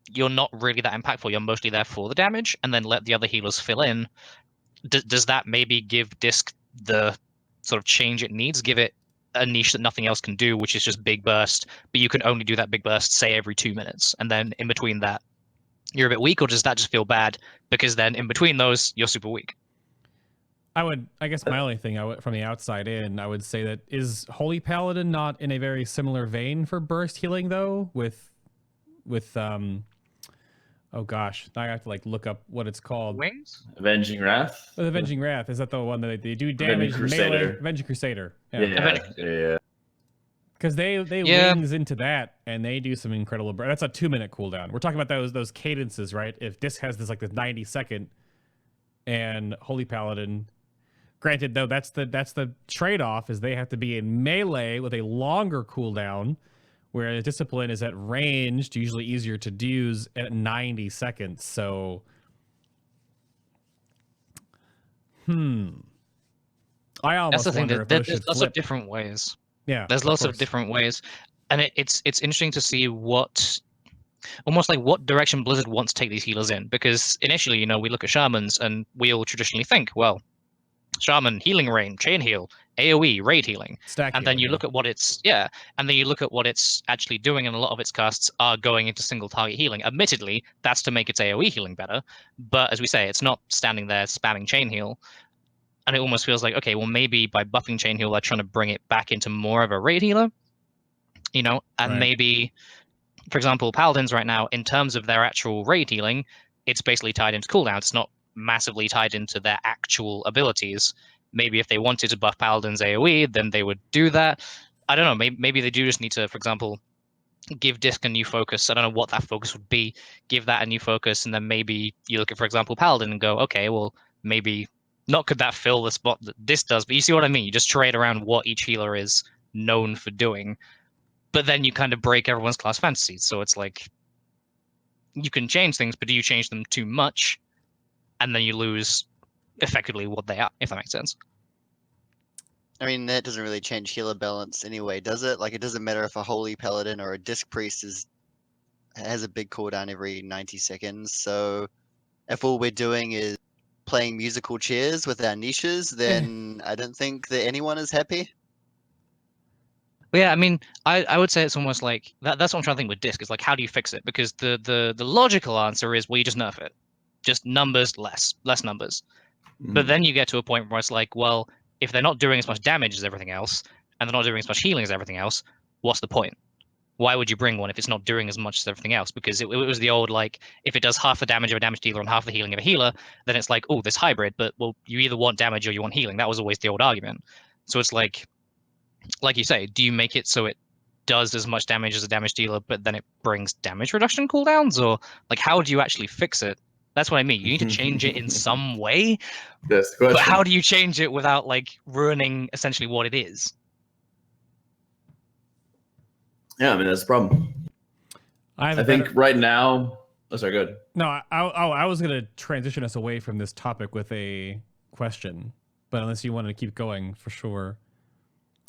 you're not really that impactful. You're mostly there for the damage, and then let the other healers fill in. Does that maybe give Disc the sort of change it needs? Give it a niche that nothing else can do, which is just big burst, but you can only do that big burst, say, every 2 minutes, and then in between that, you're a bit weak, or does that just feel bad because then in between those, you're super weak? I guess my only thing from the outside in, I would say that is Holy Paladin not in a very similar vein for burst healing though, with oh gosh, now I have to like look up what it's called. Wings? Avenging Wrath? With Avenging Wrath, is that the one that they do damage? Avenging Crusader. Yeah. Because they wings into that and they do some incredible. That's a 2-minute cooldown. We're talking about those cadences, right? If Disc has this 90-second, and Holy Paladin, granted though, that's the trade-off, is they have to be in melee with a longer cooldown, whereas Discipline is at ranged, usually easier to use at 90 seconds. So, I almost that's the wonder thing. if There's lots of different ways. Yeah, there's lots of different ways, and it's interesting to see what direction Blizzard wants to take these healers in. Because initially, we look at shamans and we all traditionally think, well, shaman, healing rain, chain heal, AoE, raid healing, and then you look at what it's actually doing, and a lot of its casts are going into single target healing. Admittedly, that's to make its AoE healing better, but as we say, it's not standing there spamming chain heal. And it almost feels like, okay, well, maybe by buffing chain heal, they're trying to bring it back into more of a raid healer, and right. Maybe, for example, paladins right now, in terms of their actual raid healing, it's basically tied into cooldown. It's not massively tied into their actual abilities. Maybe if they wanted to buff paladins AoE, then they would do that. I don't know. Maybe they do just need to, for example, give Disc a new focus. I don't know what that focus would be. Give that a new focus, and then maybe you look at, for example, paladin and go, okay, well, maybe not could that fill the spot that this does, but you see what I mean? You just trade around what each healer is known for doing, but then you kind of break everyone's class fantasies. So it's like you can change things, but do you change them too much? And then you lose effectively what they are, if that makes sense. I mean, that doesn't really change healer balance anyway, does it? Like, it doesn't matter if a Holy Paladin or a Disc Priest has a big cooldown every 90 seconds. So if all we're doing is playing musical chairs with our niches, then I don't think that anyone is happy. But yeah, I mean, I would say it's almost like that's what I'm trying to think with Disc is like, how do you fix it? Because the logical answer is, well, you just nerf it. Just numbers, less numbers. But then you get to a point where it's like, well, if they're not doing as much damage as everything else, and they're not doing as much healing as everything else, what's the point? Why would you bring one if it's not doing as much as everything else? Because it was the old, like, if it does half the damage of a damage dealer and half the healing of a healer, then it's like, oh, this hybrid, but, well, you either want damage or you want healing. That was always the old argument. So it's like you say, do you make it so it does as much damage as a damage dealer, but then it brings damage reduction cooldowns? Or, like, how do you actually fix it? That's what I mean. You need to change it in some way. That's the question. But how do you change it without, like, ruining essentially what it is? Yeah, I mean, that's the problem. I think right now... Oh, sorry, good. No, I was going to transition us away from this topic with a question, but unless you wanted to keep going, for sure.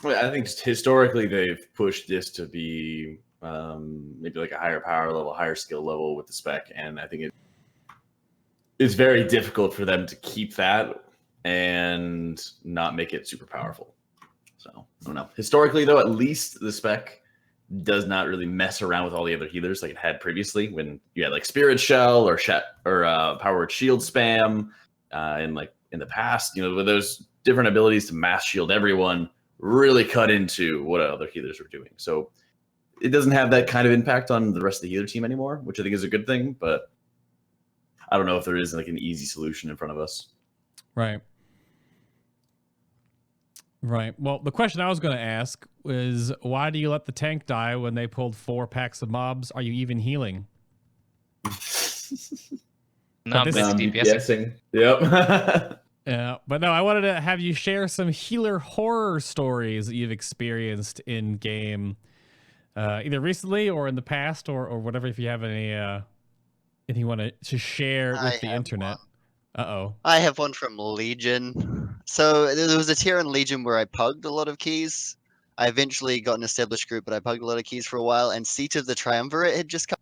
I think historically they've pushed this to be maybe like a higher power level, higher skill level with the spec, and I think it's very difficult for them to keep that and not make it super powerful. So I don't know. Historically, though, at least the spec does not really mess around with all the other healers like it had previously when you had like Spirit Shell or Power Word Shield spam, and like in the past, you know, with those different abilities to mass shield everyone really cut into what other healers were doing. So it doesn't have that kind of impact on the rest of the healer team anymore, which I think is a good thing, but I don't know if there is like an easy solution in front of us. Right. Right. Well, the question I was going to ask was, why do you let the tank die when they pulled 4 packs of mobs? Are you even healing? No, I'm this- basically DPSing. Yep. Yeah, but no, I wanted to have you share some healer horror stories that you've experienced in game, either recently or in the past, or whatever. If you have any, if you want to share with the internet. I have one from Legion. So there was a tier in Legion where I pugged a lot of keys. I eventually got an established group, but I pugged a lot of keys for a while, and Seat of the Triumvirate had just come.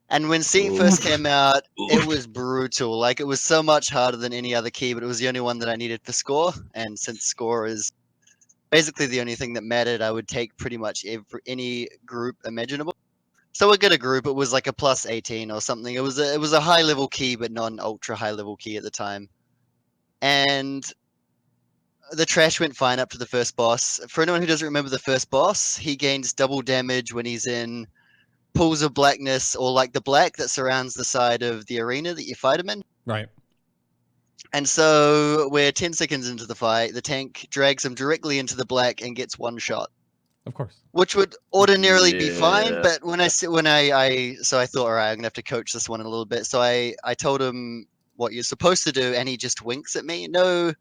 And when Seat first came out, it was brutal. Like, it was so much harder than any other key, but it was the only one that I needed for score. And since score is basically the only thing that mattered, I would take pretty much any group imaginable. So we get a group. It was like a plus 18 or something. It was a high level key, but not an ultra high level key at the time. And the trash went fine up to the first boss. For anyone who doesn't remember the first boss, he gains double damage when he's in pools of blackness, or like the black that surrounds the side of the arena that you fight him in. Right. And so we're 10 seconds into the fight. The tank drags him directly into the black and gets one shot. Of course. Which would ordinarily be fine, but when I thought, all right, I'm gonna have to coach this one a little bit. So I told him what you're supposed to do, and he just winks at me. No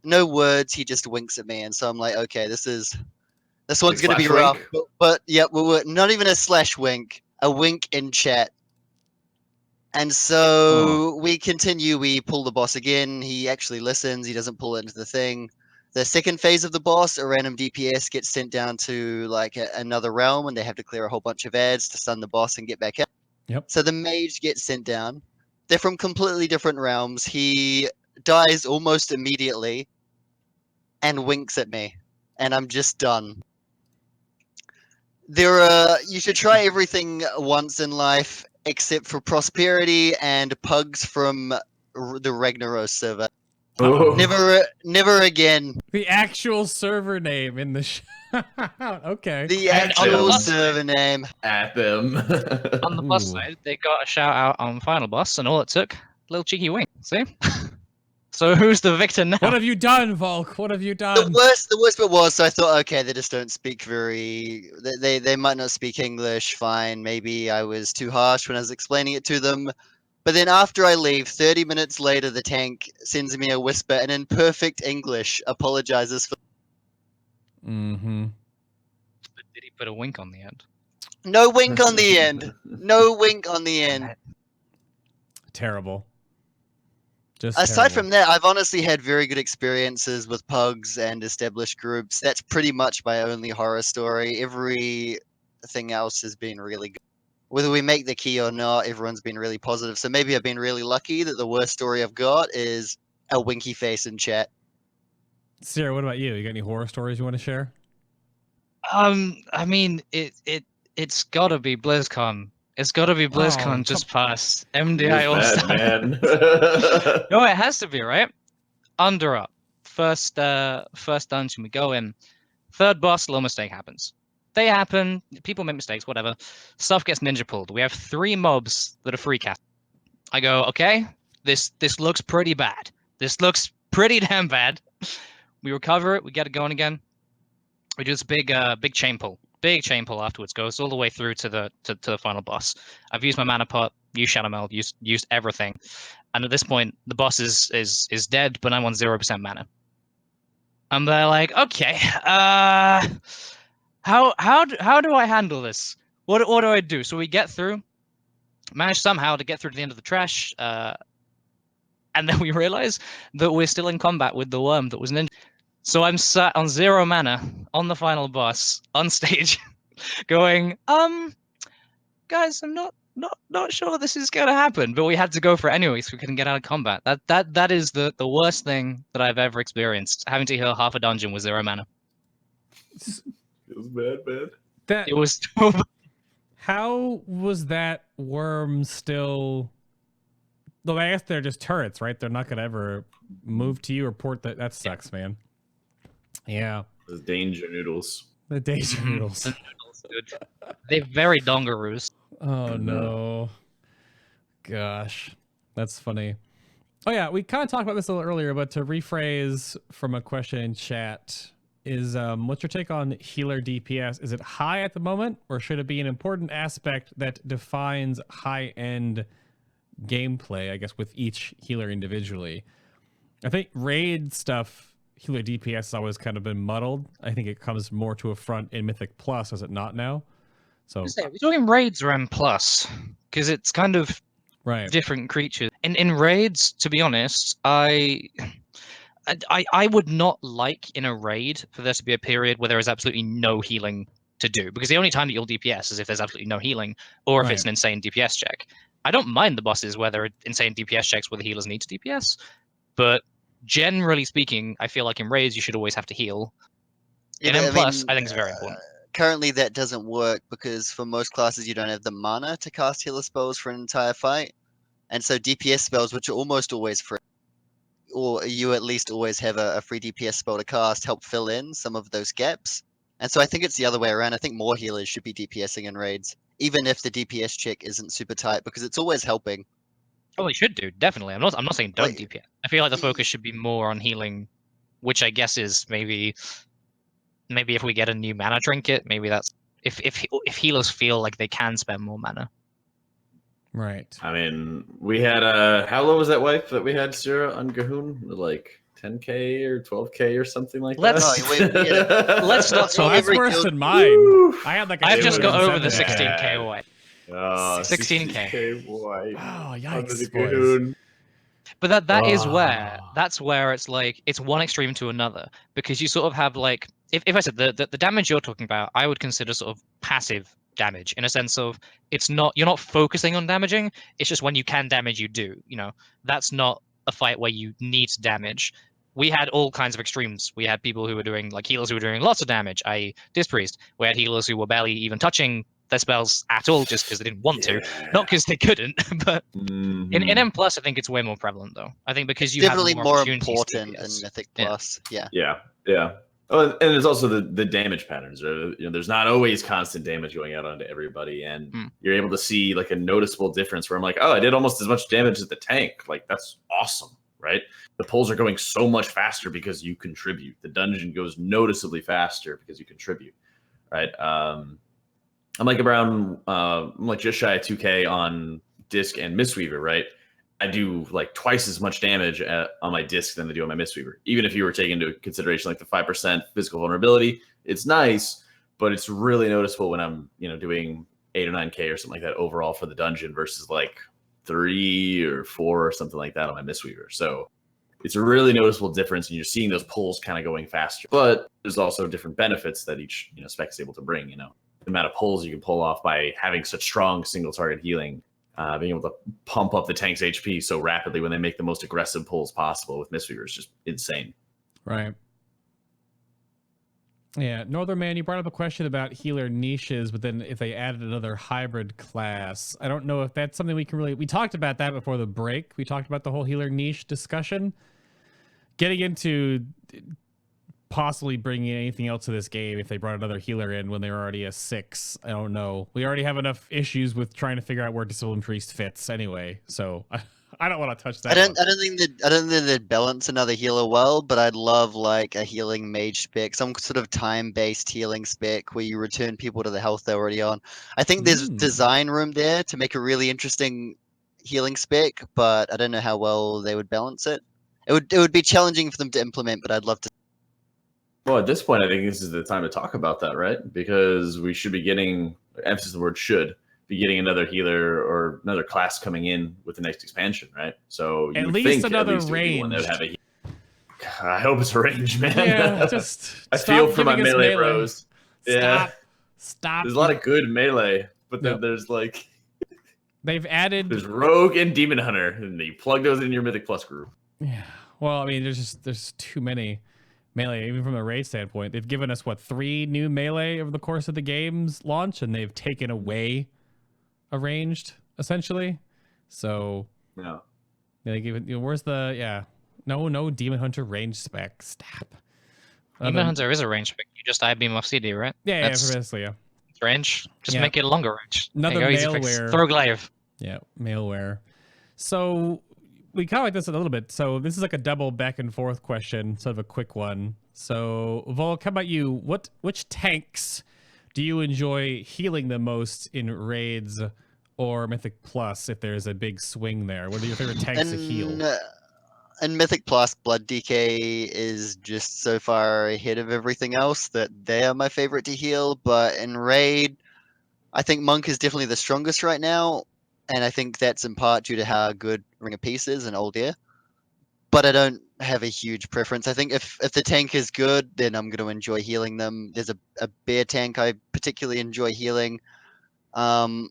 words. He just winks at me, and so I'm like, okay, this one's Like gonna be slash rough. wink? But yeah, we're not even a slash wink, a wink in chat. And so we continue. We pull the boss again. He actually listens. He doesn't pull it into the thing. The second phase of the boss, a random DPS gets sent down to like another realm, and they have to clear a whole bunch of ads to stun the boss and get back out. Yep. So the mage gets sent down. They're from completely different realms. He dies almost immediately and winks at me, and I'm just done. You should try everything once in life except for prosperity and pugs from the Ragnaros server. Oh. Never again. The actual server name in the okay. The actual server name. At them. On the plus side, they got a shout out on Final Boss, and all it took, little cheeky wink. See? So who's the victor now? What have you done, Voulk? What have you done? The worst bit was, so I thought, okay, they just don't speak they might not speak English, fine. Maybe I was too harsh when I was explaining it to them. But then after I leave, 30 minutes later, the tank sends me a whisper and in perfect English apologizes for. Mm-hmm. But did he put a wink on the end? No wink on the end. No wink on the end. Terrible. Just Aside terrible. from that, I've honestly had very good experiences with pugs and established groups. That's pretty much my only horror story. Everything else has been really good. Whether we make the key or not, everyone's been really positive. So maybe I've been really lucky that the worst story I've got is a winky face in chat. Cirra, what about you? You got any horror stories you want to share? I mean, it's gotta be BlizzCon. It's gotta be BlizzCon just past MDI All Bad, Star. man. No, it has to be, right? Under up. First dungeon we go in. Third boss, little mistake happens. They happen. People make mistakes, whatever. Stuff gets ninja pulled. We have 3 mobs that are free cast. I go, okay, this looks pretty bad. This looks pretty damn bad. We recover it. We get it going again. We do this big chain pull. Big chain pull afterwards. Goes all the way through to the final boss. I've used my mana pot, used Shadow Meld, used everything. And at this point, the boss is dead, but I'm on 0% mana. And they're like, okay, how do I handle this? What do I do? So we get through, manage somehow to get through to the end of the trash, and then we realize that we're still in combat with the worm that was ninja. So I'm sat on 0 mana on the final boss on stage, going, guys, I'm not sure this is gonna happen, but we had to go for it anyway, so we couldn't get out of combat. That is the worst thing that I've ever experienced, having to heal half a dungeon with 0 mana. Feels bad, man. That It was how was that worm still? Well, I guess they're just turrets, right? They're not gonna ever move to you or port that. That sucks, man. Yeah. Those danger noodles. The danger noodles. They're very dongaroos. Oh no. Gosh. That's funny. Oh yeah, we kind of talked about this a little earlier, but to rephrase from a question in chat is what's your take on healer DPS? Is it high at the moment, or should it be an important aspect that defines high-end gameplay, I guess, with each healer individually? I think raid stuff, healer DPS has always kind of been muddled. I think it comes more to a front in Mythic Plus, is it not now? So Are we talking raids or M+? Because it's kind of right. different creatures. In raids, to be honest, I would not like in a raid for there to be a period where there is absolutely no healing to do, because the only time that you'll DPS is if there's absolutely no healing, or if it's an insane DPS check. I don't mind the bosses where there are insane DPS checks where the healers need to DPS, but generally speaking, I feel like in raids you should always have to heal. In M+, I think it's very important. Currently, that doesn't work because for most classes you don't have the mana to cast healer spells for an entire fight, and so DPS spells, which are almost always free, or you at least always have a free DPS spell to cast, help fill in some of those gaps. And so I think it's the other way around. I think more healers should be DPSing in raids, even if the DPS check isn't super tight, because it's always helping. Oh, they should do, definitely. I'm not saying don't DPS. I feel like the focus should be more on healing, which I guess is maybe if we get a new mana trinket, maybe that's if healers feel like they can spend more mana. Right. I mean, we had how low was that wipe that we had, Cirra, on Gahoon? Like 10k or 12k or something like that? Let's not So talk that's about worse than mine. Woo. I had like I've just got over the 16K. 16k away. 16k wipe. Oh, Under the yikes, boys. Gahoon. But that's where it's like it's one extreme to another, because you sort of have like if I said the damage you're talking about, I would consider sort of passive damage, in a sense of you're not focusing on damaging, it's just when you can damage you do. That's not a fight where you need to damage. We had all kinds of extremes. We had people who were doing like healers who were doing lots of damage, i.e. Dispriest. We had healers who were barely even touching their spells at all just because they didn't want to, not because they couldn't. But in M+, I think it's way more prevalent though. I think because you definitely have more more opportunities important to than DPS. Mythic Plus. Yeah. Oh, and there's also the damage patterns. There's not always constant damage going out onto everybody, and you're able to see like a noticeable difference where I'm like, oh, I did almost as much damage as the tank. Like that's awesome, right? The pulls are going so much faster because you contribute. The dungeon goes noticeably faster because you contribute, right? I'm like around, I'm like just shy of 2k on disc and Mistweaver, right? I do like twice as much damage on my disc than I do on my Mistweaver. Even if you were taking into consideration like the 5% physical vulnerability, it's nice, but it's really noticeable when I'm, doing 8 or 9K or something like that overall for the dungeon versus like 3 or 4 or something like that on my Mistweaver. So it's a really noticeable difference, and you're seeing those pulls kind of going faster. But there's also different benefits that each spec is able to bring. The amount of pulls you can pull off by having such strong single target healing. Being able to pump up the tank's HP so rapidly when they make the most aggressive pulls possible with Mistweaver is just insane. Right. Yeah, Northern Man, you brought up a question about healer niches, but then if they added another hybrid class, I don't know if that's something we can we talked about that before the break. We talked about the whole healer niche discussion. Getting into possibly bringing anything else to this game if they brought another healer in when they were already a 6. I don't know. We already have enough issues with trying to figure out where Discipline Priest fits anyway, so I don't want to touch that. I don't think they'd balance another healer well, but I'd love like a healing mage spec, some sort of time-based healing spec where you return people to the health they're already on. I think there's design room there to make a really interesting healing spec, but I don't know how well they would balance it. It would be challenging for them to implement, but I'd love to. Well, at this point, I think this is the time to talk about that, right? Because we should be getting, emphasis the word should, be getting another healer or another class coming in with the next expansion, right? So at least another range. I hope it's a range, man. Yeah, just I feel for my melee bros. Stop. There's a lot of good melee, but then there's like they've added. There's Rogue and Demon Hunter, and you plug those in your Mythic Plus group. Yeah. Well, I mean, there's too many melee, even from a raid standpoint. They've given us 3 new melee over the course of the game's launch, and they've taken away a ranged essentially. So yeah, they give it. Where's the no Demon Hunter range spec? Stop. Demon Hunter is a range spec. You just I-beam off CD, right? Yeah, precisely, yeah. It's range. Just make it a longer range. Another maleware. Throw glaive. Yeah, maleware. So we kind of like this a little bit. So this is like a double back and forth question, sort of a quick one. So Voulk, how about you? Which tanks do you enjoy healing the most in raids or Mythic Plus if there's a big swing there? What are your favorite tanks to heal? And Mythic Plus, Blood DK is just so far ahead of everything else that they are my favorite to heal. But in raid, I think Monk is definitely the strongest right now. And I think that's in part due to how good Ring of Peace is and Old Air. But I don't have a huge preference. I think if the tank is good, then I'm going to enjoy healing them. There's a bear tank I particularly enjoy healing. I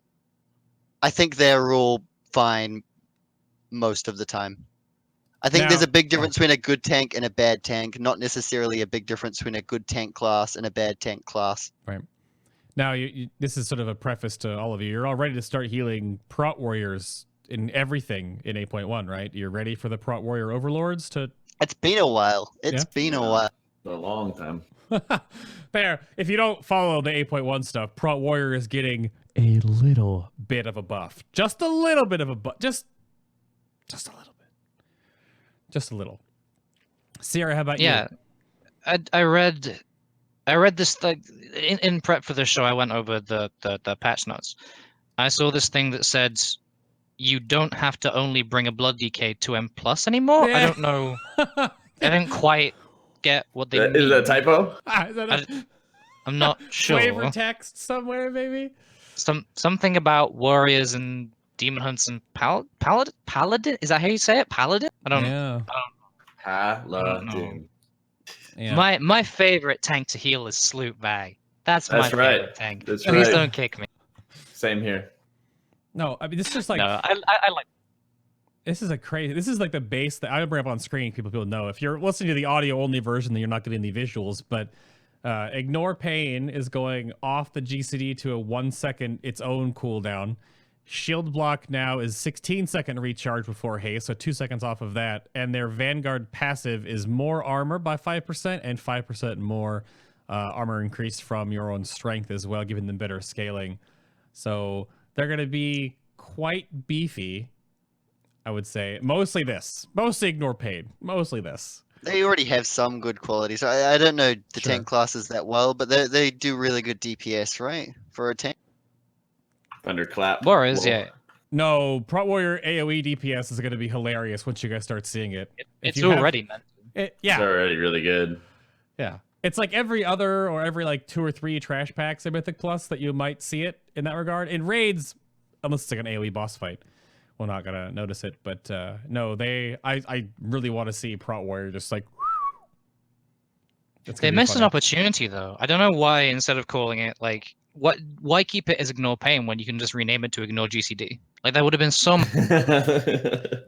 think they're all fine most of the time. I think there's a big difference between a good tank and a bad tank, not necessarily a big difference between a good tank class and a bad tank class. Right. Now, this is sort of a preface to all of you. You're all ready to start healing Prot Warriors in everything in 8.1, right? You're ready for the Prot Warrior Overlords to... It's been a while. It's been a while. A long time. There. If you don't follow the 8.1 stuff, Prot Warrior is getting a little bit of a buff. Just a little bit of a buff. Just a little bit. Just a little. Sierra, how about you? Yeah. I read this, like, in prep for the show, I went over the patch notes. I saw this thing that said you don't have to only bring a blood DK to M+ anymore. Yeah. I don't know. I didn't quite get what they mean. Is that a typo? I'm not sure. Flavor text somewhere, maybe? Something about warriors and demon hunts and paladin? Is that how you say it? Paladin? I don't know. Paladin. Yeah. My favorite tank to heal is Sloop Bag. That's my favorite tank. Please don't kick me. Same here. No, I mean, this is just like... No, I like... This is this is like the base that I bring up on screen. People know. If you're listening to the audio-only version, then you're not getting the visuals. But Ignore Pain is going off the GCD to a 1 second its own cooldown. Shield block now is 16-second recharge before haste, so 2 seconds off of that. And their Vanguard passive is more armor by 5% and 5% more armor increase from your own strength as well, giving them better scaling. So they're going to be quite beefy, I would say. Mostly Ignore Pain. Mostly this. They already have some good qualities. I don't know the tank classes that well, but they do really good DPS, right? For a tank. Thunderclap. Warriors, yeah. No, Pro Warrior AoE DPS is going to be hilarious once you guys start seeing it. It's already meant. Yeah. It's already really good. Yeah. It's like every other or every like 2 or 3 trash packs in Mythic Plus that you might see it in that regard. In raids, unless it's like an AoE boss fight, we're not gonna notice it. But no, I really want to see Prot Warrior just like. They missed an opportunity though. I don't know why instead of calling it like why keep it as Ignore Pain when you can just rename it to Ignore GCD? Like that would have been so.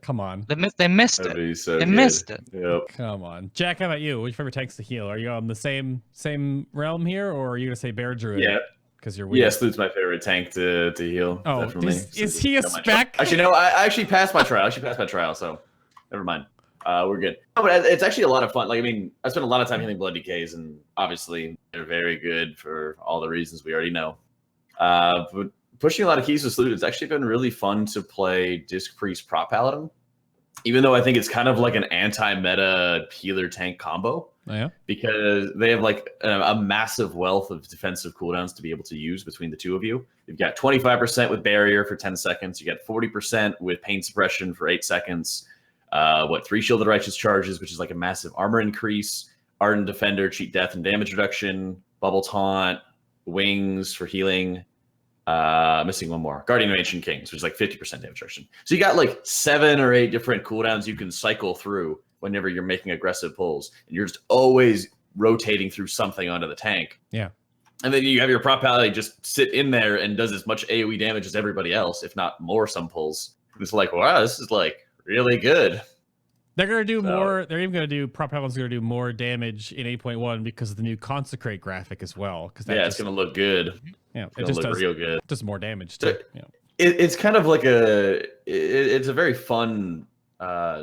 Come on. They missed That'd it. be so They good. missed it. Yep. Come on, Jack. How about you? What's your favorite tanks to heal? Are you on the same realm here, or are you gonna say Bear Druid? Yeah. Because you're weird. Yeah, Sloot's my favorite tank to heal. Oh, definitely. is he a spec? Actually, no. I actually passed my trial. So never mind. We're good. No, but it's actually a lot of fun. Like, I mean, I spent a lot of time healing Blood Decays, and obviously they're very good for all the reasons we already know. But pushing a lot of keys with Sloot, it's actually been really fun to play Disc Priest Prop Paladin, even though I think it's kind of like an anti-meta healer tank combo. Oh, yeah. Because they have like a massive wealth of defensive cooldowns to be able to use between the two of you. You've got 25% with barrier for 10 seconds. You got 40% with pain suppression for 8 seconds. 3 shielded righteous charges, which is like a massive armor increase. Ardent Defender, cheat death and damage reduction. Bubble taunt, wings for healing. Missing one more. Guardian of Ancient Kings, which is like 50% damage reduction. So you got like 7 or 8 different cooldowns you can cycle through whenever you're making aggressive pulls, and you're just always rotating through something onto the tank. Yeah. And then you have your prop paladin just sit in there and does as much AoE damage as everybody else, if not more some pulls. It's like, wow, this is like really good. They're gonna do more. They're even gonna do Prop Paladin's gonna do more damage in 8.1 because of the new Consecrate graphic as well. Because it's gonna look good. Yeah, it just does real good. Does more damage too. Yeah. It's kind of like it's a very fun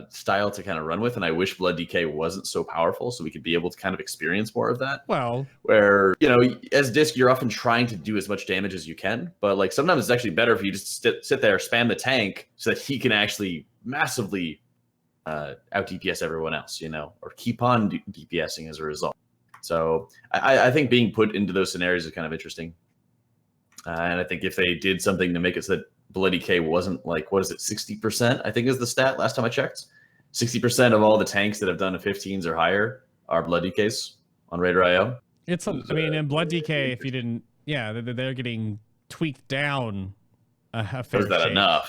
style to kind of run with, and I wish Blood DK wasn't so powerful, so we could be able to kind of experience more of that. Well, where as Disc, you're often trying to do as much damage as you can, but like sometimes it's actually better if you just sit there, spam the tank, so that he can actually massively out DPS everyone else, or keep on DPSing as a result. So I think being put into those scenarios is kind of interesting, and I think if they did something to make it so that Bloody K wasn't like, what is it, 60%? I think is the stat last time I checked. 60% of all the tanks that have done a 15s or higher are Bloody Ks on Raider.io. It's, I mean, in Blood DK, if you didn't, they're getting tweaked down a fair Is that shake. enough?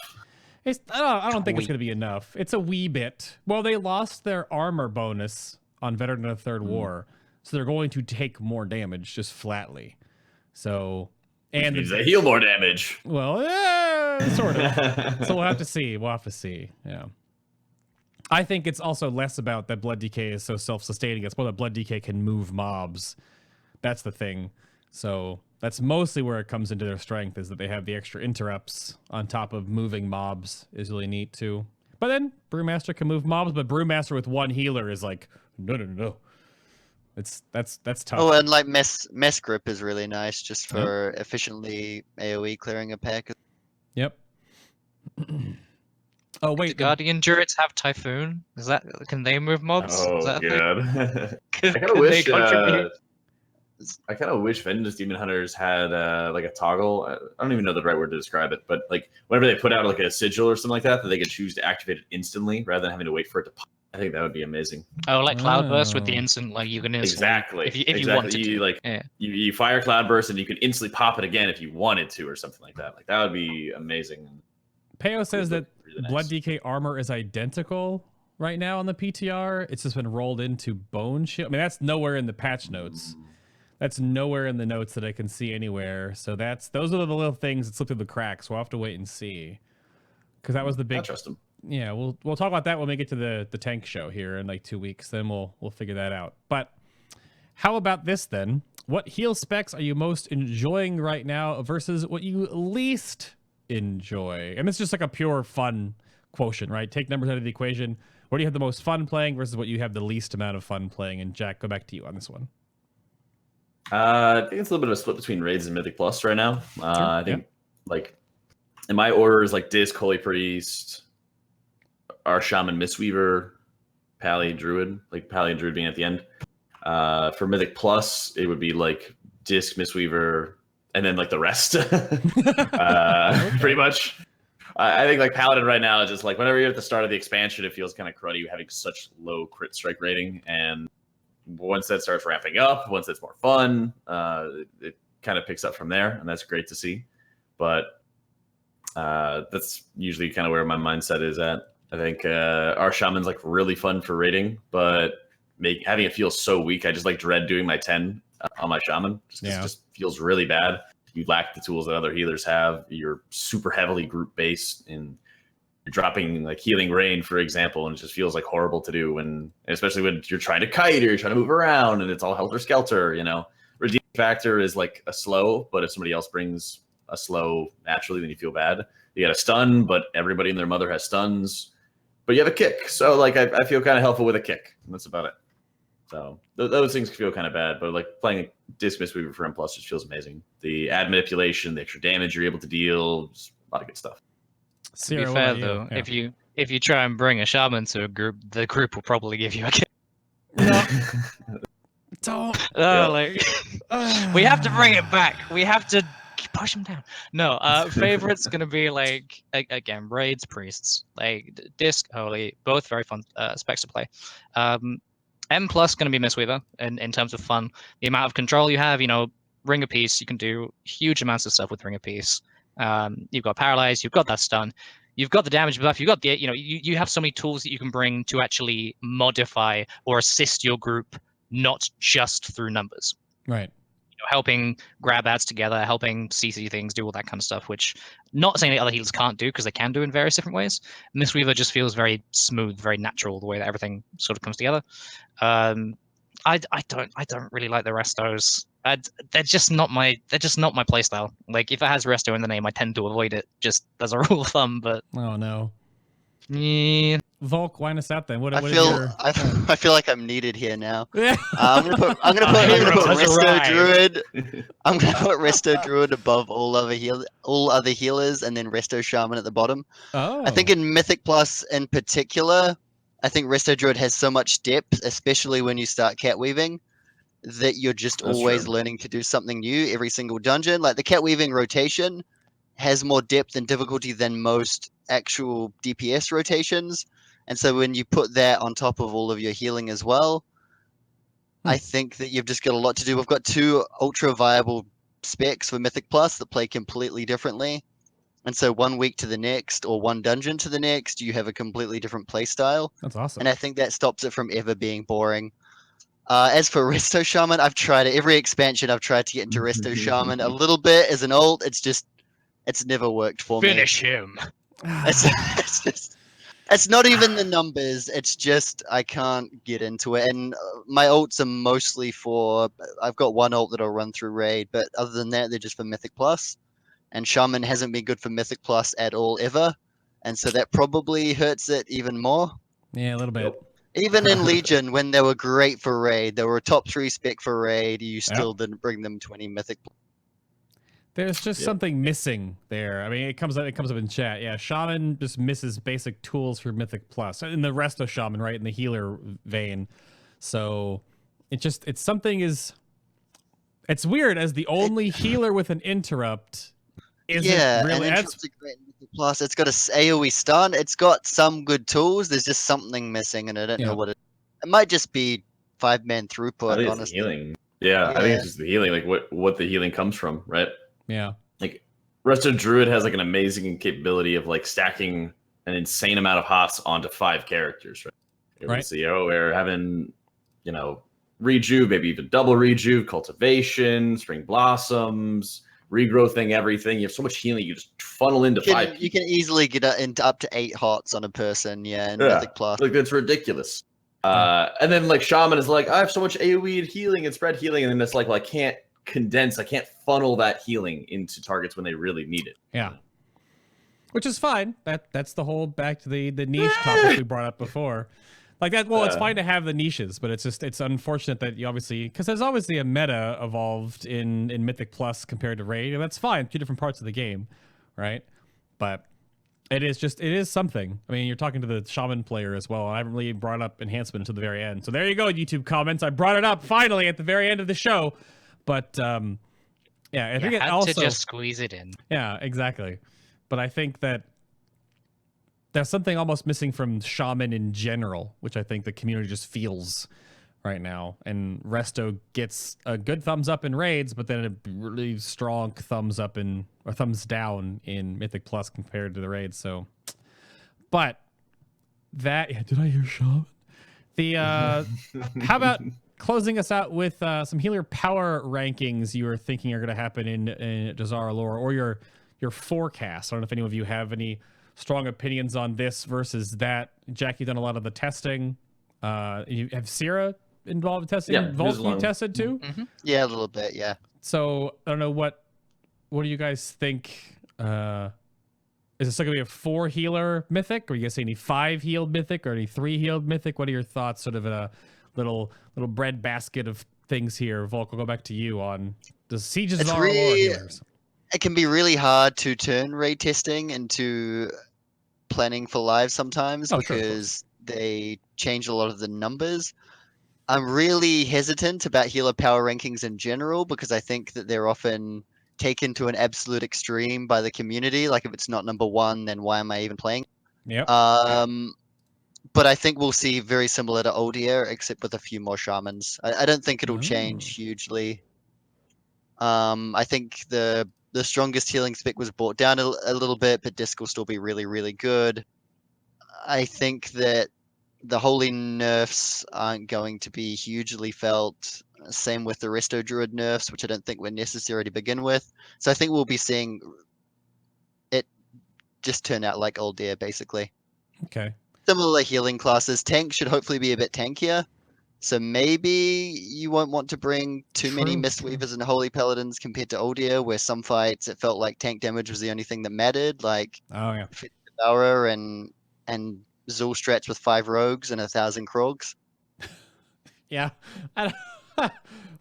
I don't think it's going to be enough. It's a wee bit. Well, they lost their armor bonus on Veteran of the Third War, so they're going to take more damage just flatly. So, and they heal more damage. Well, sort of. So we'll have to see. Yeah. I think it's also less about that Blood DK is so self-sustaining. It's more that Blood DK can move mobs. That's the thing. So that's mostly where it comes into their strength, is that they have the extra interrupts on top of moving mobs is really neat too. But then Brewmaster can move mobs, but Brewmaster with one healer is like, no. That's tough. Oh, and like mess grip is really nice just for efficiently AoE clearing a pack. Yep. Oh wait, do Guardian Druids have Typhoon? Can they move mobs? Oh is that god. can wish they contribute? I kind of wish Vengeance Demon Hunters had like a toggle. I don't even know the right word to describe it, but like whenever they put out like a sigil or something like that they could choose to activate it instantly rather than having to wait for it to pop. I think that would be amazing. Oh, like Cloudburst with the instant, like you can instantly, exactly. if you wanted to. You fire Cloudburst and you can instantly pop it again if you wanted to or something like that. Like that would be amazing. Peo says that really nice. Blood DK armor is identical right now on the PTR. It's just been rolled into Bone Shield. I mean, that's nowhere in the patch notes. That's nowhere in the notes that I can see anywhere. So those are the little things that slip through the cracks. We'll have to wait and see. Because that was the big. I trust them. Yeah, we'll talk about that when we get to the tank show here in like 2 weeks. Then we'll figure that out. But how about this then? What heal specs are you most enjoying right now versus what you least enjoy? And it's just like a pure fun quotient, right? Take numbers out of the equation. What do you have the most fun playing versus what you have the least amount of fun playing? And Jack, go back to you on this one. I think it's a little bit of a split between Raids and Mythic Plus right now. I think like in my order is like Disc, Holy Priest, our Shaman, Mistweaver, Pally, Druid, like Pally and Druid being at the end. For Mythic Plus, it would be like Disc, Mistweaver, and then like the rest. Pretty much. I think like Paladin right now is just like whenever you're at the start of the expansion, it feels kind of cruddy having such low crit strike rating. And once that starts ramping up, once it's more fun, it kind of picks up from there, and that's great to see. But that's usually kind of where my mindset is at. I think our shaman's like really fun for raiding, but having it feel so weak, I just like dread doing my 10 on my shaman. It just feels really bad. You lack the tools that other healers have. You're super heavily group based, and you're dropping like healing rain, for example, and it just feels like horrible to do. And especially when you're trying to kite or you're trying to move around, and it's all helter skelter. You know, redeeming factor is like a slow, but if somebody else brings a slow naturally, then you feel bad. You got a stun, but everybody and their mother has stuns. But you have a kick, so like I feel kind of helpful with a kick, and that's about it. So those things feel kind of bad, but like playing a Disc Mistweaver for M+ just feels amazing. The ad manipulation, the extra damage you're able to deal, just a lot of good stuff. To be fair though, if you try and bring a shaman to a group, the group will probably give you a kick. No. Don't. Like we have to bring it back. We have to push them down. No, favorite's gonna be like again raids, priests, like disc, holy, both very fun specs to play. M+ gonna be Mistweaver in terms of fun. The amount of control you have, you know, Ring of Peace, you can do huge amounts of stuff with Ring of Peace. You've got Paralyze, you've got that stun, you've got the damage buff, you've got the, you know, you have so many tools that you can bring to actually modify or assist your group, not just through numbers. Right. You know, helping grab ads together, helping CC things, do all that kind of stuff, which not saying that other healers can't do, because they can do in various different ways. Mistweaver just feels very smooth, very natural, the way that everything sort of comes together. I don't really like the restos. They're just not my playstyle. Like if it has resto in the name, I tend to avoid it, just as a rule of thumb. But oh no, yeah. Volk, wind us out then. I feel like I'm needed here now. Yeah. I'm gonna put Resto Druid. I'm gonna put Resto Druid above all other healers, and then Resto Shaman at the bottom. Oh. I think in Mythic Plus in particular, I think Resto Druid has so much depth, especially when you start cat weaving, that you're just always learning to do something new every single dungeon. Like the cat weaving rotation has more depth and difficulty than most actual DPS rotations. And so when you put that on top of all of your healing as well, I think that you've just got a lot to do. We've got 2 ultra viable specs for Mythic Plus that play completely differently. And so 1 week to the next or 1 dungeon to the next, you have a completely different play style. That's awesome. And I think that stops it from ever being boring. As for Resto Shaman, I've tried it. Every expansion I've tried to get into Resto Shaman a little bit as an ult. It's never worked for me. Finish him. It's not even the numbers. It's just I can't get into it. And my ults are mostly for. I've got 1 ult that'll run through raid, but other than that, they're just for Mythic Plus. And Shaman hasn't been good for Mythic Plus at all ever, and so that probably hurts it even more. Yeah, a little bit. Even in Legion, when they were great for raid, they were a top 3 spec for raid. You still didn't bring them to any Mythic. There's just something missing there. I mean, it comes up in chat. Yeah, Shaman just misses basic tools for Mythic Plus, and the rest of Shaman, right, in the healer vein. So it's weird as the only healer with an interrupt. Really, and Interrupt's a great Mythic Plus. It's got a AoE stun. It's got some good tools. There's just something missing, and I don't know what it. It might just be 5-man throughput. I think honestly, it's the healing. Yeah, I think it's just the healing, like what the healing comes from, right? Yeah. Like Resto Druid has like an amazing capability of like stacking an insane amount of hots onto 5 characters, right? Right. So we're having, you know, rejuve, maybe even double rejuve, cultivation, spring blossoms, regrowthing everything. You have so much healing, you just funnel into 5. You can easily get into up to 8 hots on a person, in Mythic Plus. Like that's ridiculous. And then like Shaman is like, I have so much AoE healing and spread healing, and then it's like, well, I can't funnel that healing into targets when they really need it. Yeah. Which is fine. That's the whole back to the niche topic we brought up before. Like that, well, it's fine to have the niches, but it's unfortunate that you obviously, because there's obviously a meta evolved in Mythic Plus compared to Raid, and that's fine, 2 different parts of the game, right? But it is something. I mean, you're talking to the Shaman player as well. I haven't really brought up enhancement until the very end. So there you go, YouTube comments. I brought it up finally at the very end of the show. But yeah, I think it also to just squeeze it in. Yeah, exactly. But I think that There's something almost missing from Shaman in general, which I think the community just feels right now. And Resto gets a good thumbs up in raids, but then a really strong thumbs up or thumbs down in Mythic Plus compared to the raids. So, but that did I hear Shaman? The how about closing us out with some healer power rankings you are thinking are going to happen in Dazara lore, or your forecast? I don't know if any of you have any strong opinions on this versus that. Jack, you've done a lot of the testing. You have Cirra involved in testing. Yeah, Voulk, you tested too. Mm-hmm. Yeah, a little bit. Yeah. So I don't know what do you guys think? Is it still gonna be a 4 healer mythic, or you guys say any 5 healed mythic, or any 3 healed mythic? What are your thoughts? Sort of in a little bread basket of things here. Voulk, we'll go back to you on the Sieges It's are really- lore healers. It can be really hard to turn raid testing into planning for live sometimes Oh, sure, of because they change a lot of the numbers. I'm really hesitant about healer power rankings in general because I think that they're often taken to an absolute extreme by the community. Like if it's not number 1, then why am I even playing? Yep. But I think we'll see very similar to old year, except with a few more shamans. I don't think it'll change hugely. I think the strongest healing spec was brought down a little bit, but disc will still be really, really good. I think that the holy nerfs aren't going to be hugely felt. Same with the Resto Druid nerfs, which I don't think were necessary to begin with. So I think we'll be seeing it just turn out like old year, basically. Okay. Similar healing classes. Tank should hopefully be a bit tankier. So maybe you won't want to bring too many True, Mistweavers and Holy Paladins compared to old year, where some fights it felt like tank damage was the only thing that mattered, like Oh yeah. Devourer and Zul strats with 5 rogues and 1,000 Krogs. Yeah.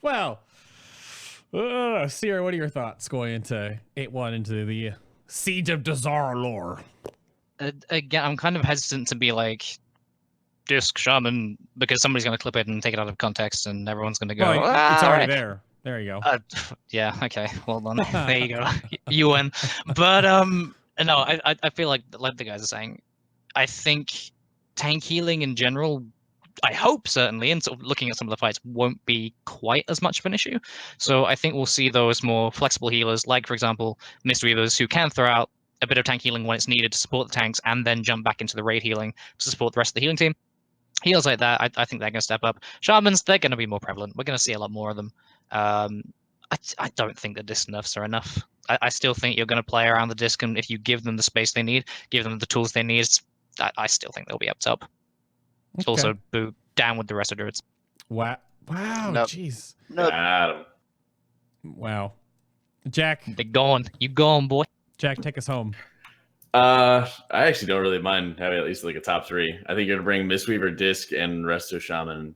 Well, Sierra, what are your thoughts going into 8-1 into the Siege of Dazara lore? Again, I'm kind of hesitant to be like disc shaman because somebody's going to clip it and take it out of context, and everyone's going to go. Well, "Ah, it's already right." there. There you go. Yeah. Okay. Well done. There you go. You win. But no, I feel like the guys are saying, I think tank healing in general, I hope certainly, and sort of looking at some of the fights, won't be quite as much of an issue. So I think we'll see those more flexible healers, like for example, Mistweavers, who can throw out a bit of tank healing when it's needed to support the tanks, and then jump back into the raid healing to support the rest of the healing team. Heals like that, I think they're going to step up. Shamans, they're going to be more prevalent. We're going to see a lot more of them. I don't think the disc nerfs are enough. I still think you're going to play around the disc, and if you give them the space they need, give them the tools they need, I still think they'll be up top. Okay. Also, boo down with the rest of druids. Wow. Nope. Jeez. No, Adam. Wow. Jack, They're gone. You gone, boy. Jack, take us home. I actually don't really mind having at least like a top 3. I think you're gonna bring Mistweaver, Disc, and Resto Shaman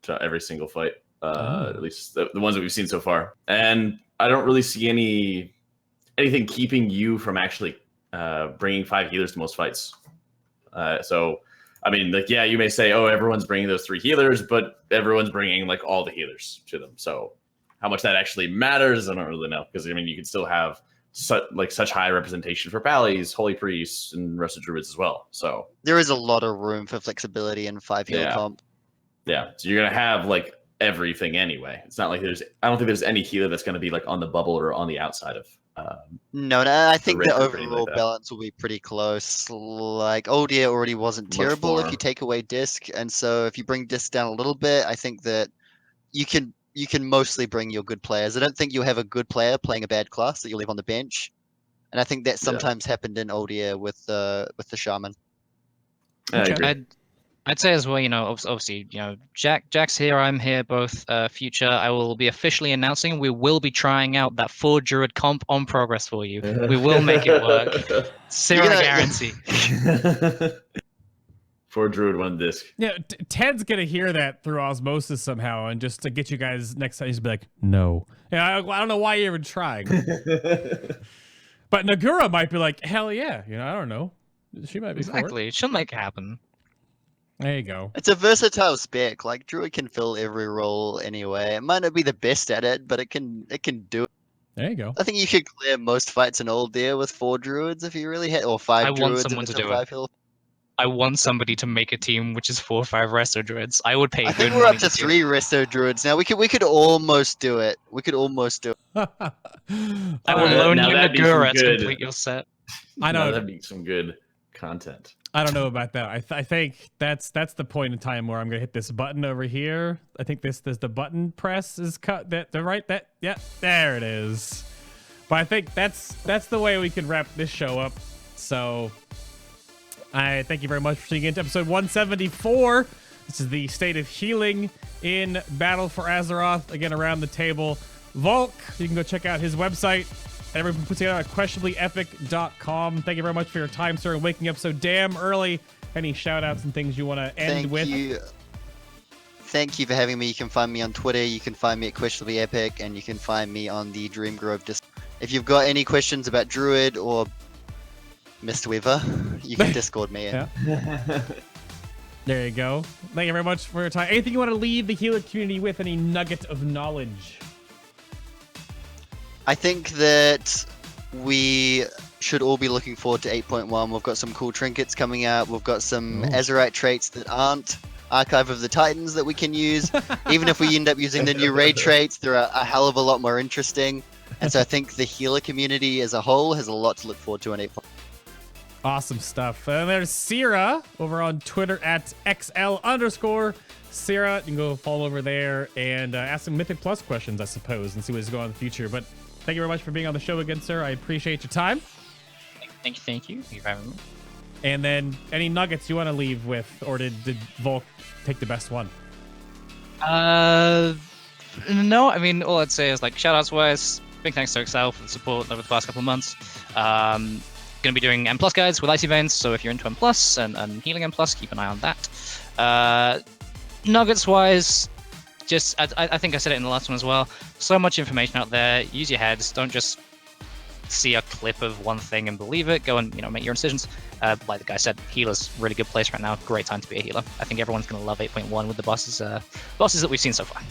to every single fight. At least the ones that we've seen so far. And I don't really see anything keeping you from actually bringing 5 healers to most fights. So, I mean, like, yeah, you may say, oh, everyone's bringing those 3 healers, but everyone's bringing like all the healers to them. So how much that actually matters, I don't really know. Because, I mean, you can still have such high representation for Pallies, Holy Priests, and Rusted Druids as well. So there is a lot of room for flexibility in 5 heal Yeah. comp. yeah, so you're gonna have like everything anyway. It's not like I don't think there's any healer that's gonna be like on the bubble or on the outside of. No, I think the red or anything like overall that. balance will be pretty close. Like old year already wasn't Much terrible if more. you take away disc, and so if you bring disc down a little bit, I think that you can mostly bring your good players. I don't think you'll have a good player playing a bad class that you leave on the bench, and I think that sometimes happened in old year with the shaman. I Okay. agree. I'd say as well, obviously, Jack's here, I'm here, both Future. I will be officially announcing we will be trying out that 4 Druid comp on progress for you. We will make it work. Sarah gonna- guarantee. 4 Druid, 1 Disc. Yeah, Ted's gonna hear that through osmosis somehow, and just to get you guys next time, he's be like, "No." Yeah, I don't know why you're even trying. But Nagura might be like, "Hell yeah!" I don't know. She might be for it. Exactly. She'll make it happen. There you go. It's a versatile spec. Like Druid can fill every role anyway. It might not be the best at it, but it can do it. There you go. I think you could clear most fights in Old Deer with 4 druids if you really hit, or 5 I want druids someone if to it's a do it. 5 hill. I want somebody to make a team which is 4 or 5 resto druids. I would pay I good think we're money up to do 3 resto druids now. We could almost do it. We could almost do it. I will Alright. loan Now you that'd be some Nagura to good- complete your set. I Now know. that'd be some good content. I don't know about that. I think that's the point in time where I'm gonna hit this button over here. I think this the button press is cut. Yeah, there it is. But I think that's the way we can wrap this show up. So I thank you very much for tuning in to episode 174. This is the state of healing in Battle for Azeroth. Again, around the table, Voulk. You can go check out his website. Everyone puts it out at questionablyepic.com. Thank you very much for your time, sir, and waking up so damn early. Any shout outs and things you want to end with? Thank you for having me. You can find me on Twitter. You can find me at Questionably Epic, and you can find me on the Dream Grove Discord. If you've got any questions about Druid or Mistweaver, you can Discord me. Yeah. There you go. Thank you very much for your time. Anything you want to leave the healer community with? Any nugget of knowledge? I think that we should all be looking forward to 8.1. We've got some cool trinkets coming out. We've got some Azerite traits that aren't Archive of the Titans that we can use. Even if we end up using the new raid traits, they're a hell of a lot more interesting. And so I think the healer community as a whole has a lot to look forward to on 8.1. Awesome stuff. And there's Cirra over on Twitter at XL_Cirra. You can go follow over there and ask some Mythic Plus questions, I suppose, and see what's going on in the future. But thank you very much for being on the show again, sir. I appreciate your time. Thank you. Thank you for having me. And then any nuggets you want to leave with, or did Voulk take the best one? No, I mean, all I'd say is, like, shoutouts wise, big thanks to Excel for the support over the past couple of months. Going to be doing M+ guides with Icy Veins, so if you're into M+ and healing M+, keep an eye on that. Nuggets wise, just I think I said it in the last one as well. So much information out there. Use your heads. Don't just see a clip of one thing and believe it. Go and make your own decisions. Like the guy said, healer's really good place right now. Great time to be a healer. I think everyone's going to love 8.1 with the bosses that we've seen so far.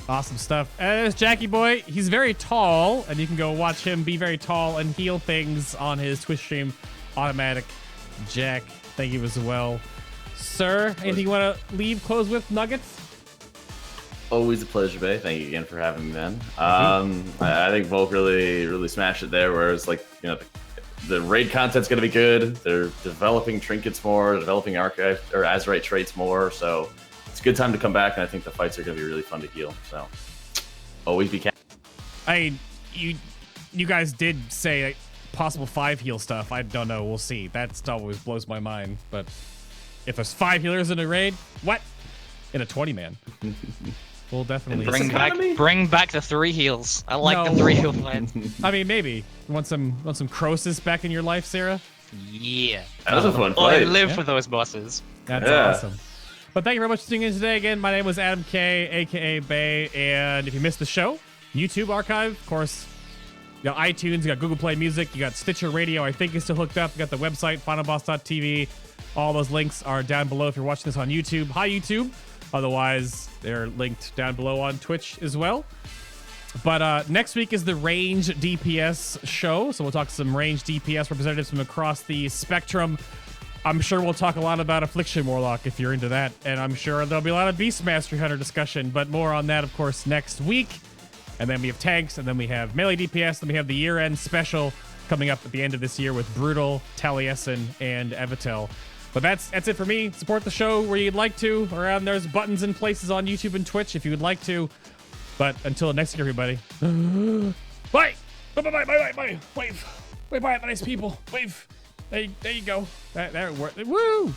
Awesome stuff. There's Jackie Boy. He's very tall, and you can go watch him be very tall and heal things on his Twitch stream, AutomaticJak. Thank you as well. Sir, anything you want to close with, nuggets? Always a pleasure, Bay. Thank you again for having me, man. I think Voulk really smashed it there, whereas, like, the raid content's going to be good. They're developing trinkets more, developing archive or Azerite traits more, so it's a good time to come back, and I think the fights are going to be really fun to heal. So always be you guys did say like, possible 5 heal stuff. I don't know. We'll see. That always blows my mind. But if there's 5 healers in a raid, what? In a 20-man. We'll definitely bring back the 3 heals. I like the 3 heal fights. I mean, maybe. Want some Croesus back in your life, Sarah? Yeah. That was a fun I fight. live for those bosses. That's awesome. But thank you very much for tuning in today. Again, my name was Adam K, aka Bay, and if you missed the show, YouTube archive, of course, you got iTunes, you got Google Play Music, you got Stitcher Radio, I think is still hooked up. You got the website, FinalBossTV. All those links are down below if you're watching this on YouTube. Hi, YouTube. Otherwise, they're linked down below on Twitch as well. But next week is the range DPS show, so we'll talk to some range DPS representatives from across the spectrum. I'm sure we'll talk a lot about Affliction Warlock if you're into that, and I'm sure there'll be a lot of Beastmaster Hunter discussion, but more on that, of course, next week. And then we have tanks, and then we have melee DPS, then we have the year-end special coming up at the end of this year with Brutal, Taliesin, and Evitel. But that's it for me. Support the show where you'd like to. Around there's buttons and places on YouTube and Twitch if you would like to. But until next week, everybody. Bye! Bye! Wave! Bye, nice people. Wave! There you go. That worked. Woo!